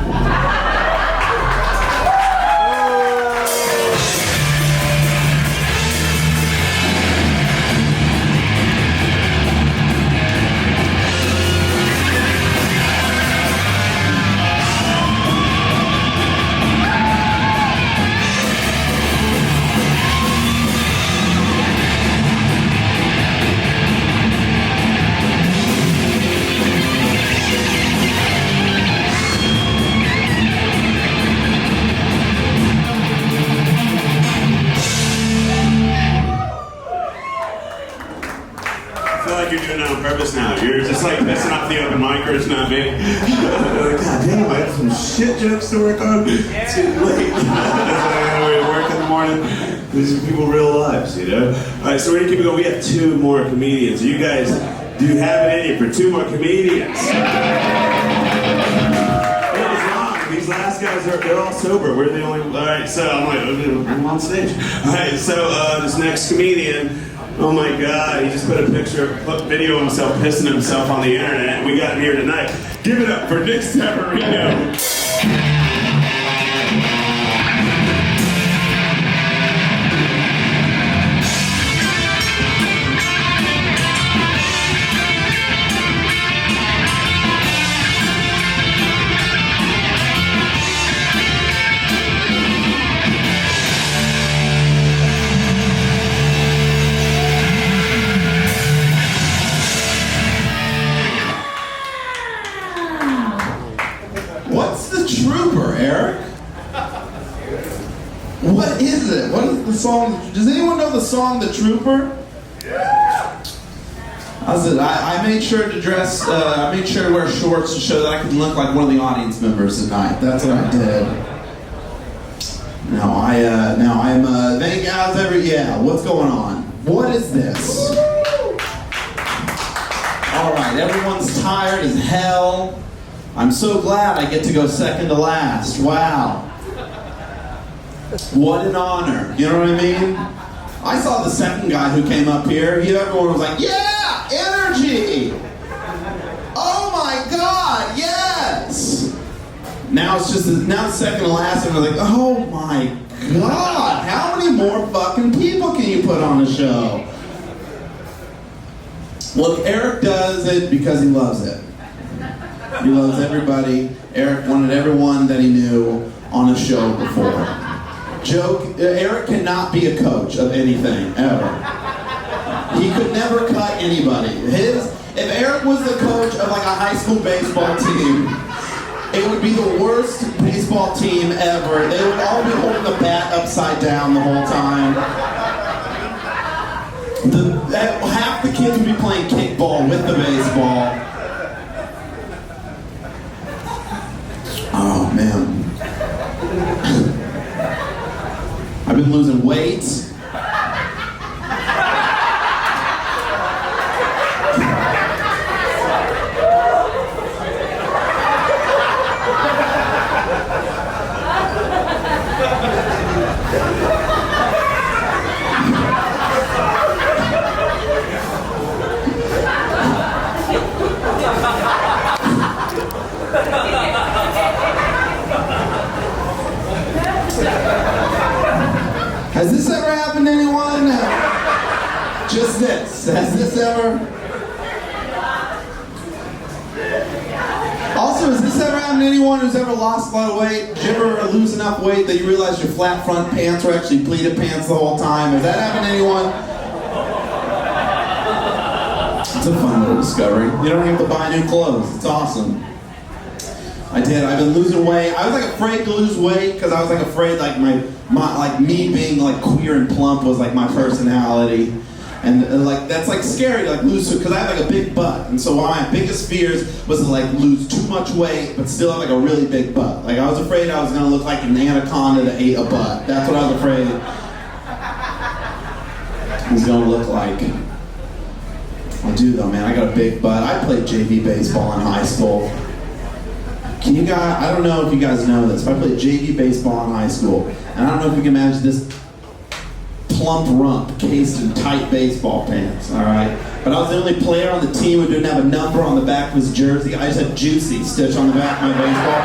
You're doing it on purpose now. You're just like pissing off the open micers, not me. God damn, I have some shit jokes to work on. Too late. We work in the morning. These are people real lives, you know? Alright, so we're gonna keep it going. We have 2 more comedians. You guys, do you have it in you for 2 more comedians? These last guys they're all sober. We're the only. Alright, so I'm like, I'm on stage. Alright, so this next comedian. Oh my God, he just put a video of himself pissing himself on the internet. We got him here tonight. Give it up for Nick Severino. What's the Trooper, Eric? What is it? What is the song? Does anyone know the song The Trooper? Yeah. I made sure to dress, I made sure to wear shorts to show that I could look like one of the audience members tonight. That's what I did. Now I'm thank guys what's going on? What is this? Alright, everyone's tired as hell. I'm so glad I get to go second to last. Wow. What an honor. You know what I mean? I saw the second guy who came up here. Everyone was like, yeah, energy. Oh my God, yes. Now it's just, now it's second to last and we're like, oh my God, how many more fucking people can you put on a show? Look, Eric does it because he loves it. He loves everybody. Eric wanted everyone that he knew on a show before. Eric cannot be a coach of anything, ever. He could never cut anybody. If Eric was the coach of like a high school baseball team, it would be the worst baseball team ever. They would all be holding the bat upside down the whole time. Half the kids would be playing kickball with the baseball. Oh man. I've been losing weight. Has this ever happened to anyone? Just this. Has this ever? Also, has this ever happened to anyone who's ever lost a lot of weight? Did you ever lose enough weight that you realized your flat front pants were actually pleated pants the whole time? Has that happened to anyone? It's a fun little discovery. You don't have to buy new clothes. It's awesome. I did. I've been losing weight. I was like afraid to lose weight because I was like afraid like my like me being like queer and plump was like my personality. And like that's like scary, like lose, because I have like a big butt, and so one of my biggest fears was to like lose too much weight, but still have like a really big butt. Like I was afraid I was gonna look like an anaconda that ate a butt. That's what I was afraid I was gonna look like. I do though, man. I got a big butt. I played JV baseball in high school. Can you guys? I don't know if you guys know this, but I played JV baseball in high school, and I don't know if you can imagine this plump rump cased in tight baseball pants, all right? But I was the only player on the team who didn't have a number on the back of his jersey. I just had Juicy stitched on the back of my baseball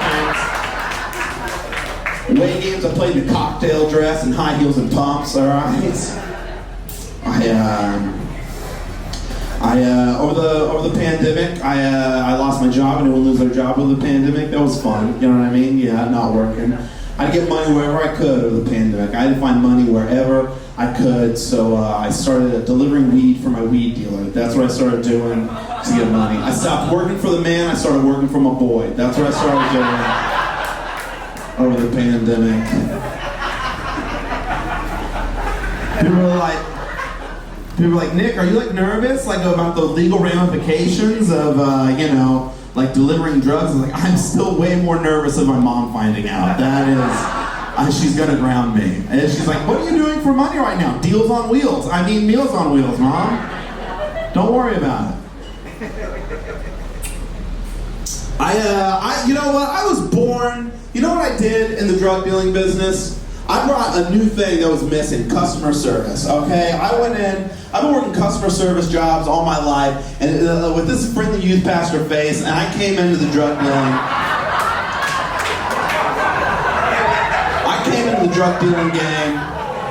pants. Away games, I played in a cocktail dress and high heels and pumps, all right? Over the pandemic, I lost my job, and anyone lose their job over the pandemic. That was fun, you know what I mean? Yeah, not working. I'd get money wherever I could over the pandemic. I had to find money wherever I could, so I started delivering weed for my weed dealer. That's what I started doing to get money. I stopped working for the man, I started working for my boy. That's what I started doing over the pandemic. People were like, Nick, are you like nervous like about the legal ramifications of like delivering drugs? I was like, I'm still way more nervous of my mom finding out. That is, she's gonna ground me. And she's like, what are you doing for money right now? Deals on wheels. I mean Meals on Wheels, Mom. Don't worry about it. You know what? I was born. You know what I did in the drug dealing business? I brought a new thing that was missing, customer service, okay? I went in, I've been working customer service jobs all my life, and with this friendly youth pastor face, and I came into the drug dealing game,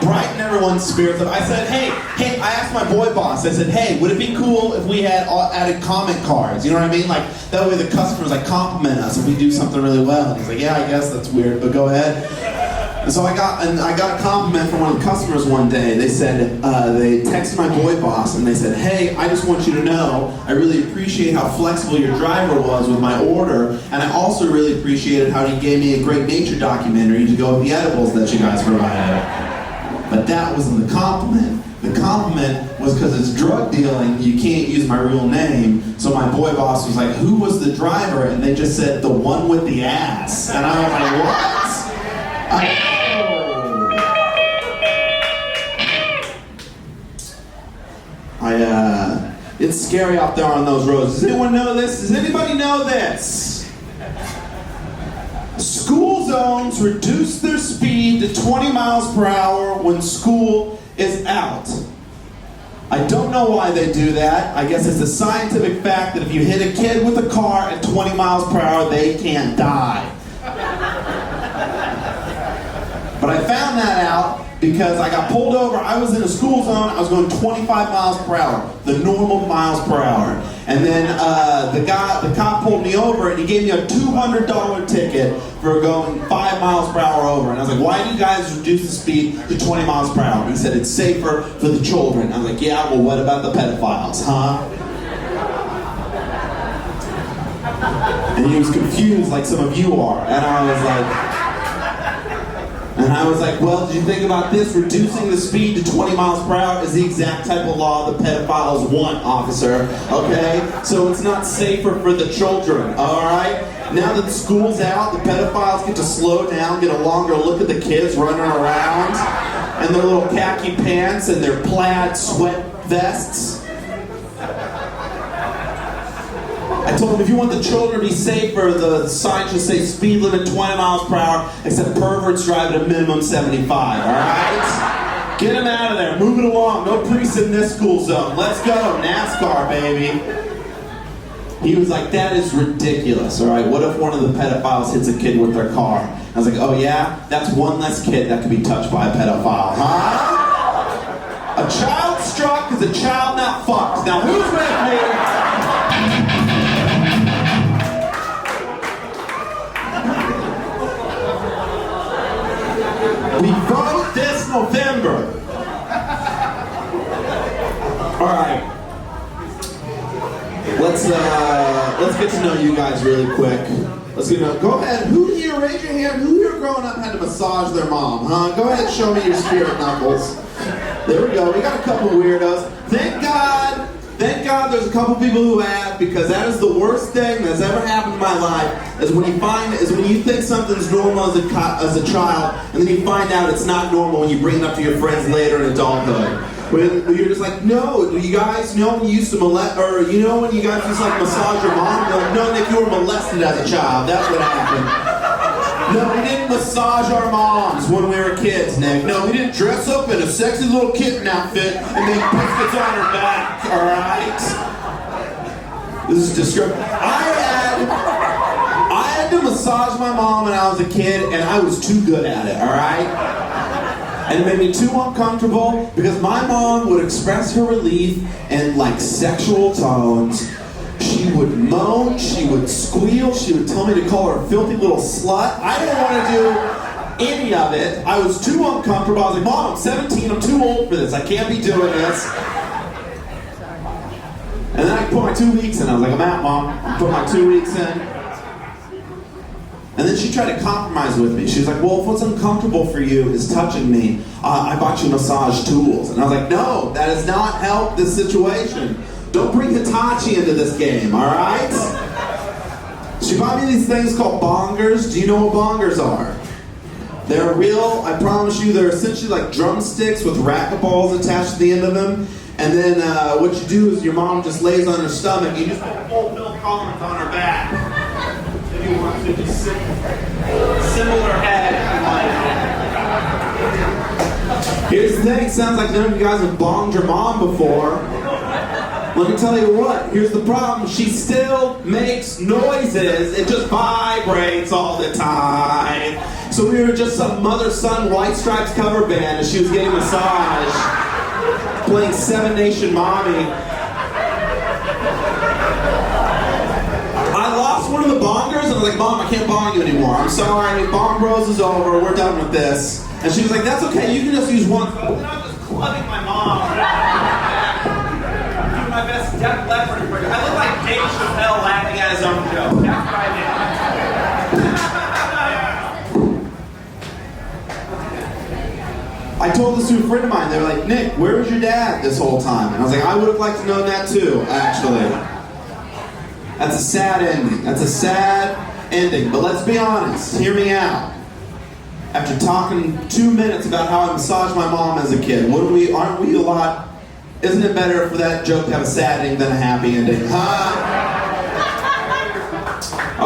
brighten everyone's spirits up. I said, hey, I asked my boy boss, I said, hey, would it be cool if we had added comment cards? You know what I mean? Like, that way the customers like compliment us if we do something really well. And he's like, yeah, I guess that's weird, but go ahead. And so I got a compliment from one of the customers one day. They said, they texted my boy boss and they said, hey, I just want you to know, I really appreciate how flexible your driver was with my order, and I also really appreciated how he gave me a great nature documentary to go with the edibles that you guys provided. But that wasn't the compliment. The compliment was because it's drug dealing, you can't use my real name. So my boy boss was like, who was the driver? And they just said, the one with the ass. And I was like, what? It's scary out there on those roads. Does anyone know this? Does anybody know this? School zones reduce their speed to 20 miles per hour when school is out. I don't know why they do that. I guess it's a scientific fact that if you hit a kid with a car at 20 miles per hour, they can't die. But I found that out because I got pulled over. I was in a school zone. I was going 25 miles per hour, the normal miles per hour. And then the cop pulled me over and he gave me a $200 ticket for going 5 miles per hour over. And I was like, why do you guys reduce the speed to 20 miles per hour? And he said, it's safer for the children. I was like, yeah, well, what about the pedophiles, huh? And he was confused like some of you are. And I was like, well, did you think about this? Reducing the speed to 20 miles per hour is the exact type of law the pedophiles want, officer, okay? So it's not safer for the children, all right? Now that school's out, the pedophiles get to slow down, get a longer look at the kids running around, and their little khaki pants and their plaid sweat vests. I told him if you want the children to be safer, the sign should say speed limit 20 miles per hour, except perverts drive at a minimum 75, all right? Get them out of there, move it along, no priests in this school zone. Let's go, NASCAR, baby. He was like, that is ridiculous, all right? What if one of the pedophiles hits a kid with their car? I was like, oh yeah? That's one less kid that could be touched by a pedophile, huh? A child struck is a child not fucked. Now who's with me? We vote this November. All right. Let's get to know you guys really quick. Let's get to know. Go ahead. Who here? Raise your hand. Who here growing up had to massage their mom? Huh? Go ahead and show me your spirit knuckles. There we go. We got a couple weirdos. Thank God there's a couple people who have, because that is the worst thing that's ever happened in my life, is when you think something's normal as a child, and then you find out it's not normal when you bring it up to your friends later in adulthood. When you're just like, no, you guys know when you used to molest, or you know when you guys used to like massage your mom? You're like, no, Nick, you were molested as a child. That's what happened. No, we didn't massage our moms when we were kids, Nick. No, we didn't dress up in a sexy little kitten outfit and make biscuits on her back, alright? This is disgusting. I had to massage my mom when I was a kid, and I was too good at it, alright? And it made me too uncomfortable because my mom would express her relief in like sexual tones. She would moan, she would squeal, she would tell me to call her a filthy little slut. I didn't want to do any of it. I was too uncomfortable. I was like, Mom, I'm 17, I'm too old for this. I can't be doing this. And then I put my 2 weeks in. I was like, I'm out, Mom. I put my 2 weeks in. And then she tried to compromise with me. She was like, well, if what's uncomfortable for you is touching me, I bought you massage tools. And I was like, no, that does not help this situation. Don't bring Hitachi into this game, alright? She bought me these things called bongers. Do you know what bongers are? They're real, I promise you, they're essentially like drumsticks with racquetballs attached to the end of them. And then what you do is your mom just lays on her stomach and you just put full Bill Collins on her back. If you want to just symbol her head. Here's the thing, it sounds like none of you guys have bonged your mom before. Let me tell you what, here's the problem. She still makes noises. It just vibrates all the time. So we were just some mother-son White Stripes cover band and she was getting a massage, playing Seven Nation Mommy. I lost one of the bongers and I was like, Mom, I can't bong you anymore. I'm sorry, Bong Bros is over, we're done with this. And she was like, that's okay, you can just use one. So then I'm just clubbing my mom. My best Def Leppard impression. I look like Dave Chappelle laughing at his own joke. That's what I did. I told this to a friend of mine. They were like, Nick, where was your dad this whole time? And I was like, I would have liked to know that too, actually. That's a sad ending. That's a sad ending. But let's be honest. Hear me out. After talking 2 minutes about how I massaged my mom as a kid, aren't we a lot... Isn't it better for that joke to have a sad ending than a happy ending? Huh?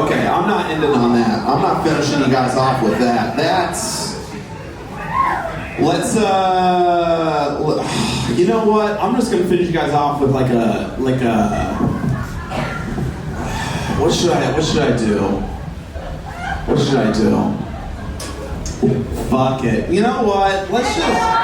Okay, I'm not ending on that. I'm not finishing you guys off with that. You know what? I'm just gonna finish you guys off with what should I do? What should I do? Fuck it. You know what? Let's just...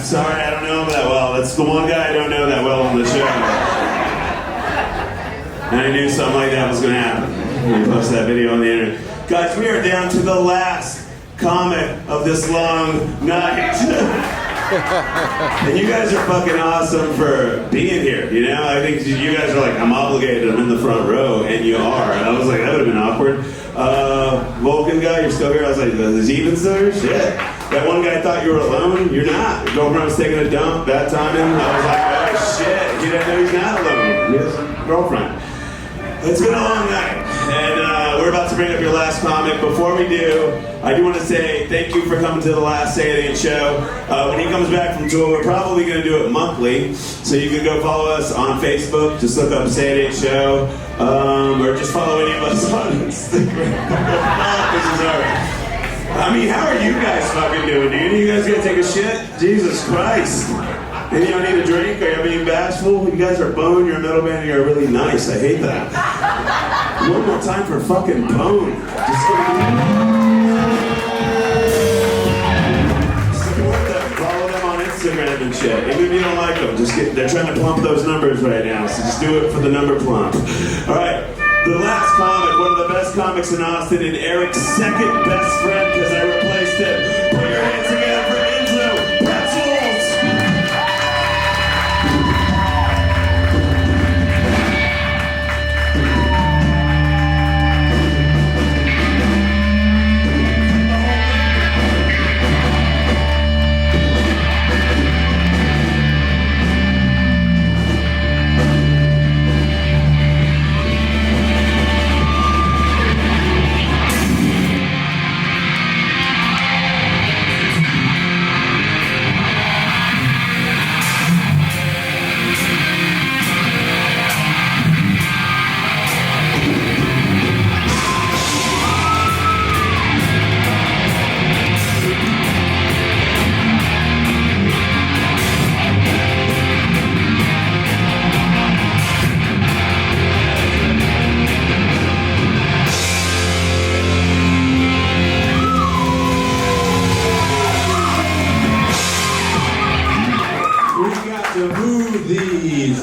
Sorry, I don't know him that well. That's the one guy I don't know that well on the show. And I knew something like that was going to happen when we post that video on the internet. Guys, we are down to the last comic of this long night. And you guys are fucking awesome for being here, you know? I think you guys are like, I'm obligated, I'm in the front row, and you are. And I was like, that would have been awkward. Vulcan guy, you're still here? I was like, is he even still here? Shit. That one guy thought you were alone. You're not. Your girlfriend was taking a dump, bad timing. I was like, oh shit, he didn't know he's not alone. He has a girlfriend. It's been a long night, and we're about to bring up your last comic. Before we do, I do want to say thank you for coming to the last Say It Ain't show. When he comes back from tour, we're probably going to do it monthly, so you can go follow us on Facebook. Just look up Say It Ain't show, or just follow any of us on Instagram. I mean, how are you guys fucking doing, dude? You guys gonna take a shit? Jesus Christ. And you don't need a drink? Are you being bashful? You guys are bone, you're a metal band, and you're really nice. I hate that. One more time for fucking Bone. Support them, follow them on Instagram and shit. Even if you don't like them, they're trying to plump those numbers right now, so just do it for the number plump. All right, the last comic, one of the best comics in Austin, and Eric's second best friend because I replaced him. Put your hands together for Enzo Pretzels.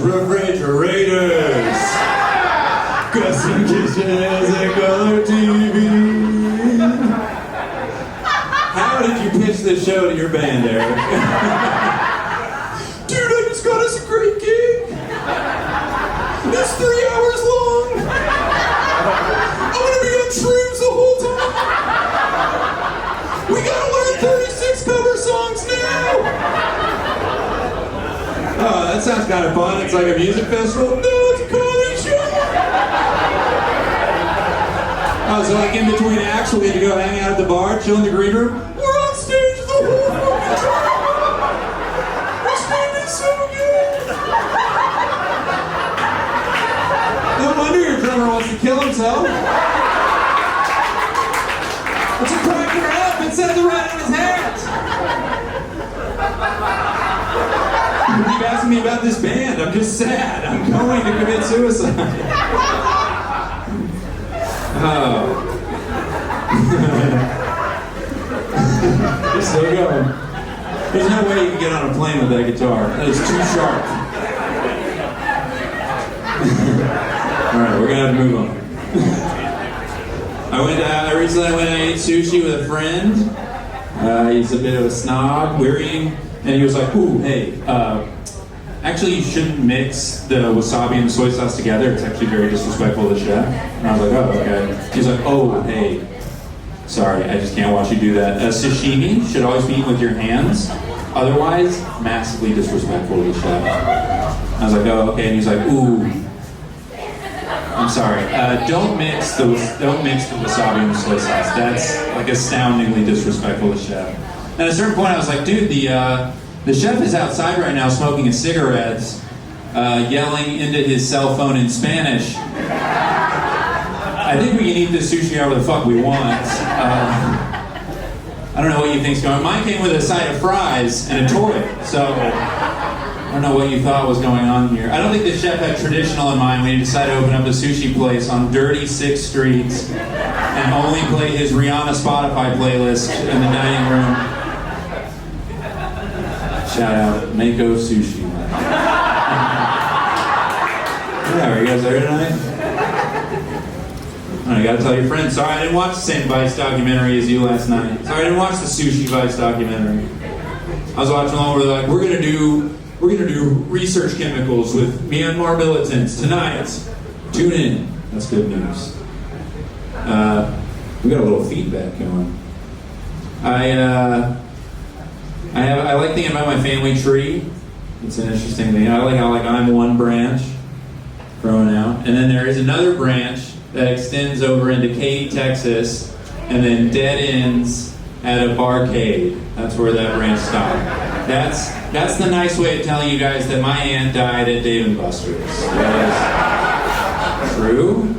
Refrigerators, custom kitchens and color TV. How did you pitch this show to your band, Eric? Dude, I just got us a great gig. It's 3 hours long. I'm gonna be on shrooms the whole time. We gotta learn 36 cover songs now. Oh, that sounds kind of fun. It's like a music festival. No, it's a comedy show. Oh, so like in between acts, we get to go hang out at the bar, chill in the green room. We're on stage the whole fucking time. This band is so good. No wonder your drummer wants to kill himself. It's a cracker up. It says it right on his hat. You keep asking me about this band. I'm just sad. I'm going to commit suicide. Oh. You're still going. There's no way you can get on a plane with that guitar. That is too sharp. Alright, we're gonna have to move on. I recently went and ate sushi with a friend. He's a bit of a snob. We're eating. And he was like, ooh, hey, actually you shouldn't mix the wasabi and the soy sauce together. It's actually very disrespectful to the chef. And I was like, oh, okay. He's like, oh, hey, sorry, I just can't watch you do that. Sashimi should always be eaten with your hands. Otherwise, massively disrespectful to the chef. I was like, oh, okay. And he's like, ooh, I'm sorry. Don't mix the wasabi and the soy sauce. That's like astoundingly disrespectful to the chef. At a certain point, I was like, dude, the chef is outside right now smoking a cigarette, yelling into his cell phone in Spanish. I think we can eat this sushi however the fuck we want. I don't know what you think's going on. Mine came with a side of fries and a toy, so I don't know what you thought was going on here. I don't think the chef had traditional in mind when he decided to open up a sushi place on dirty 6th Street and only play his Rihanna Spotify playlist in the dining room. Shout out, Mako Sushi. Yeah, are you guys there tonight? I gotta tell your friends, sorry I didn't watch the same Vice documentary as you last night. Sorry I didn't watch the Sushi Vice documentary. I was watching one where they're like, we're gonna do research chemicals with Myanmar militants tonight. Tune in. That's good news. We got a little feedback going. I like thinking about my family tree. It's an interesting thing. I like how I'm one branch growing out, and then there is another branch that extends over into Katy, Texas, and then dead ends at a barcade. That's where that branch stopped. That's the nice way of telling you guys that my aunt died at Dave & Buster's. That is true,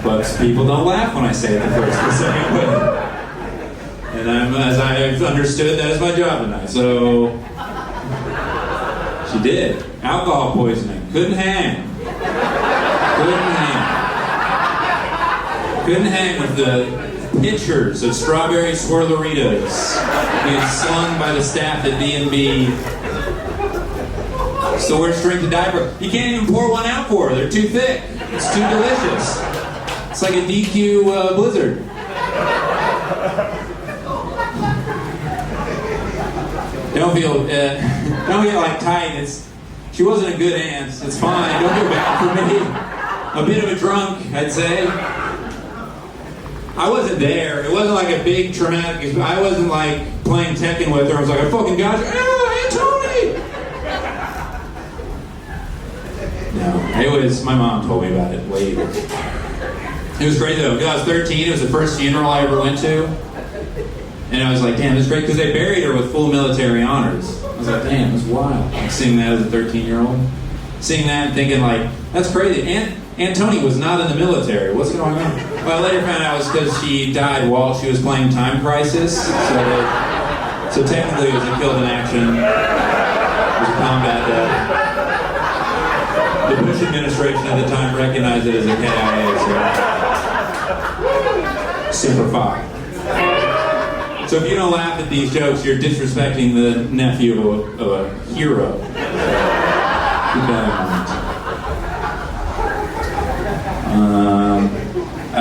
but people don't laugh when I say it the first and second way. And as I've understood, that is my job tonight. So she did. Alcohol poisoning. Couldn't hang. Couldn't hang with the pitchers of strawberry swirleritas being slung by the staff at B&B. Still wears string to diaper. You can't even pour one out for her. They're too thick. It's too delicious. It's like a DQ blizzard. Don't feel like tight. She wasn't a good aunt. It's fine. Don't feel bad for me. A bit of a drunk, I'd say. I wasn't there. It wasn't like a big traumatic. I wasn't like playing Tekken with her. I was like, I fucking got you. Hey, Tony! No, it was. My mom told me about it later. It was great though. I was 13. It was the first funeral I ever went to. And I was like, damn, this is great, because they buried her with full military honors. I was like, damn, it was wild. Like, seeing that as a 13-year-old. Seeing that and thinking, like, that's crazy. Aunt Tony was not in the military. What's going on? Well, I later found out it was because she died while she was playing Time Crisis. So technically it was a killed in action. It was a combat death. The Bush administration at the time recognized it as a KIA, so super fine. So if you don't laugh at these jokes, you're disrespecting the nephew of a hero. Keep that in mind. I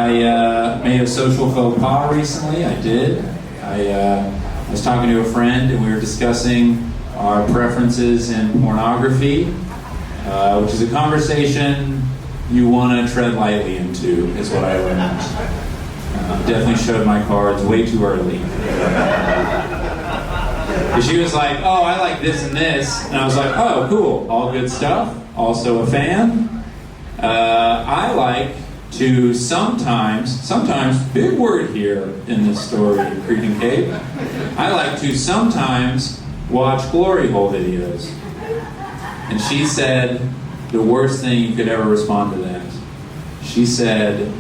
made a social faux pas recently. I did. I was talking to a friend, and we were discussing our preferences in pornography, which is a conversation you want to tread lightly into, is what I learned. Definitely showed my cards way too early. She was like, oh, I like this and this. And I was like, oh, cool. All good stuff. Also a fan. I like to sometimes, big word here in this story, Creek and Cape. I like to sometimes watch glory hole videos. And she said the worst thing you could ever respond to that. She said,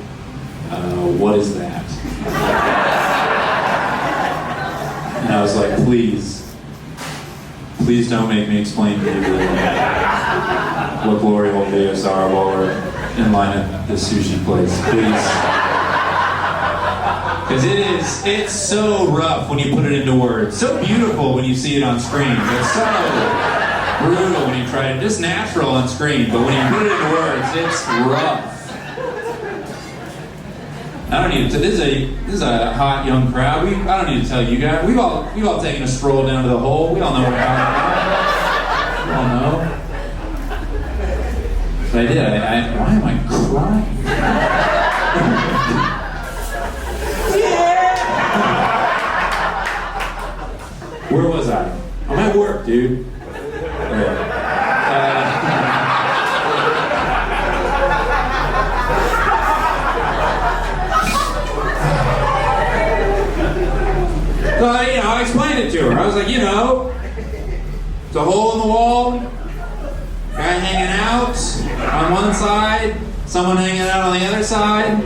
what is that? And I was like, please don't make me explain to you what glory hole videos are while we're in line at the sushi place, please. Because it's so rough when you put it into words. So beautiful when you see it on screen. It's so brutal when you try it. Just natural on screen, but when you put it into words, it's rough. I don't need to. This is a hot young crowd. I don't need to tell you guys. We've all taken a stroll down to the hole. We all know what we're talking about. We all know. But I did. Why am I crying? Yeah. Where was I? I'm at work, dude. So, I explained it to her. I was like, it's a hole in the wall, guy hanging out on one side, someone hanging out on the other side,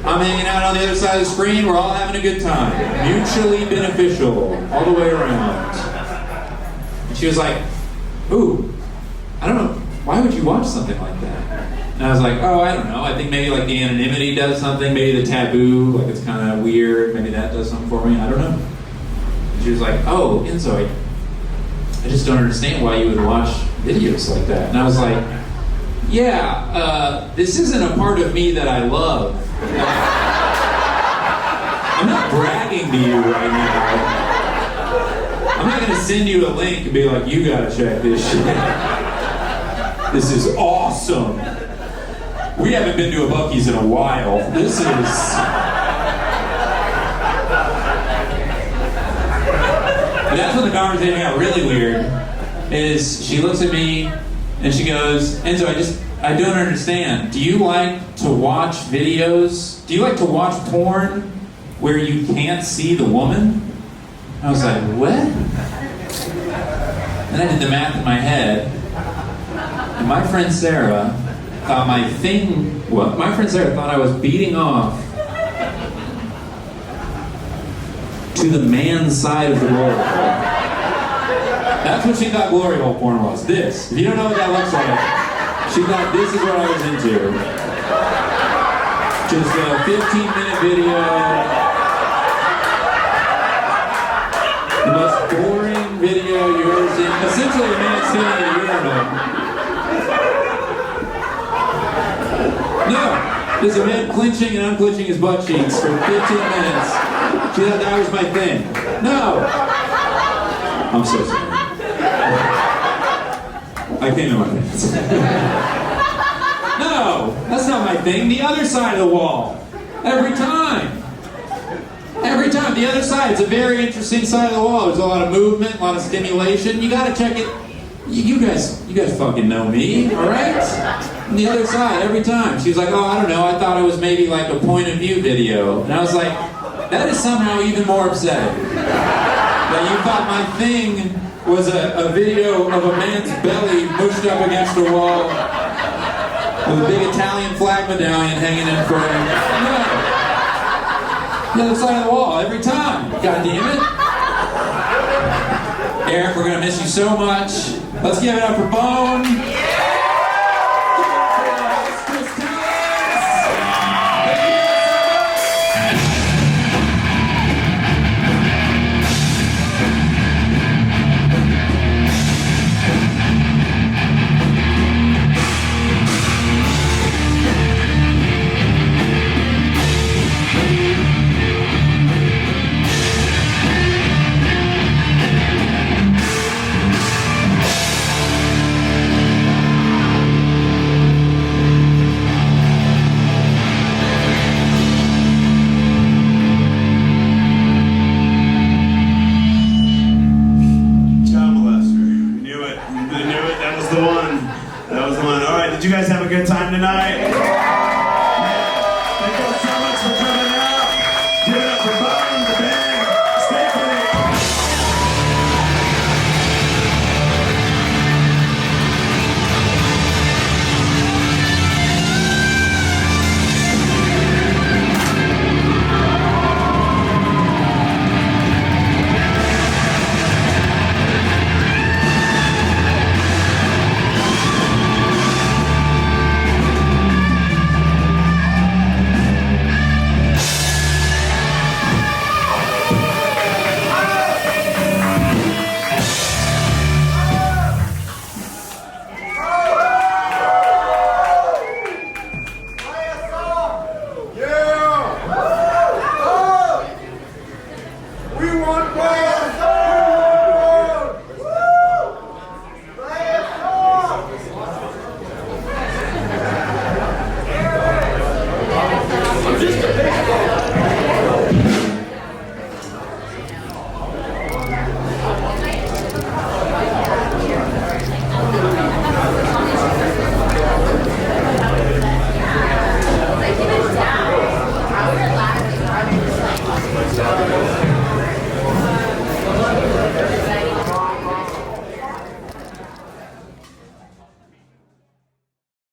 I'm hanging out on the other side of the screen, we're all having a good time. Mutually beneficial, all the way around. And she was like, ooh, I don't know, why would you watch something like that? And I was like, oh, I don't know, I think maybe like the anonymity does something, maybe the taboo, like it's kind of weird, maybe that does something for me, I don't know. She was like, oh, Enzo, I just don't understand why you would watch videos like that. And I was like, yeah, this isn't a part of me that I love. I'm not bragging to you right now. I'm not going to send you a link and be like, you got to check this shit. This is awesome. We haven't been to a Buc-ee's in a while. This is... But that's when the conversation got really weird, is she looks at me and she goes, Enzo, I don't understand. Do you like to watch videos? Do you like to watch porn where you can't see the woman? I was like, what? And I did the math in my head. And my friend Sarah thought my friend Sarah thought I was beating off to the man's side of the glory hole. That's what she thought glory hole porn was. This. If you don't know what that looks like, she thought this is what I was into. is a 15-minute video. The most boring video you've ever seen. Essentially, a man sitting at a urinal. No, there's a man clenching and unclenching his butt cheeks for 15 minutes. She thought that was my thing. No! I'm so sorry. I came in my pants. No, that's not my thing. The other side of the wall. Every time. Every time. The other side. It's a very interesting side of the wall. There's a lot of movement, a lot of stimulation. You gotta check it. You guys fucking know me, alright? The other side, every time. She was like, oh, I don't know, I thought it was maybe like a point of view video. And I was like, that is somehow even more upsetting. That you thought my thing was a video of a man's belly mushed up against a wall with a big Italian flag medallion hanging in frame. No. The other side of the wall, every time. God damn it. Eric, we're gonna miss you so much. Let's give it up for Bone.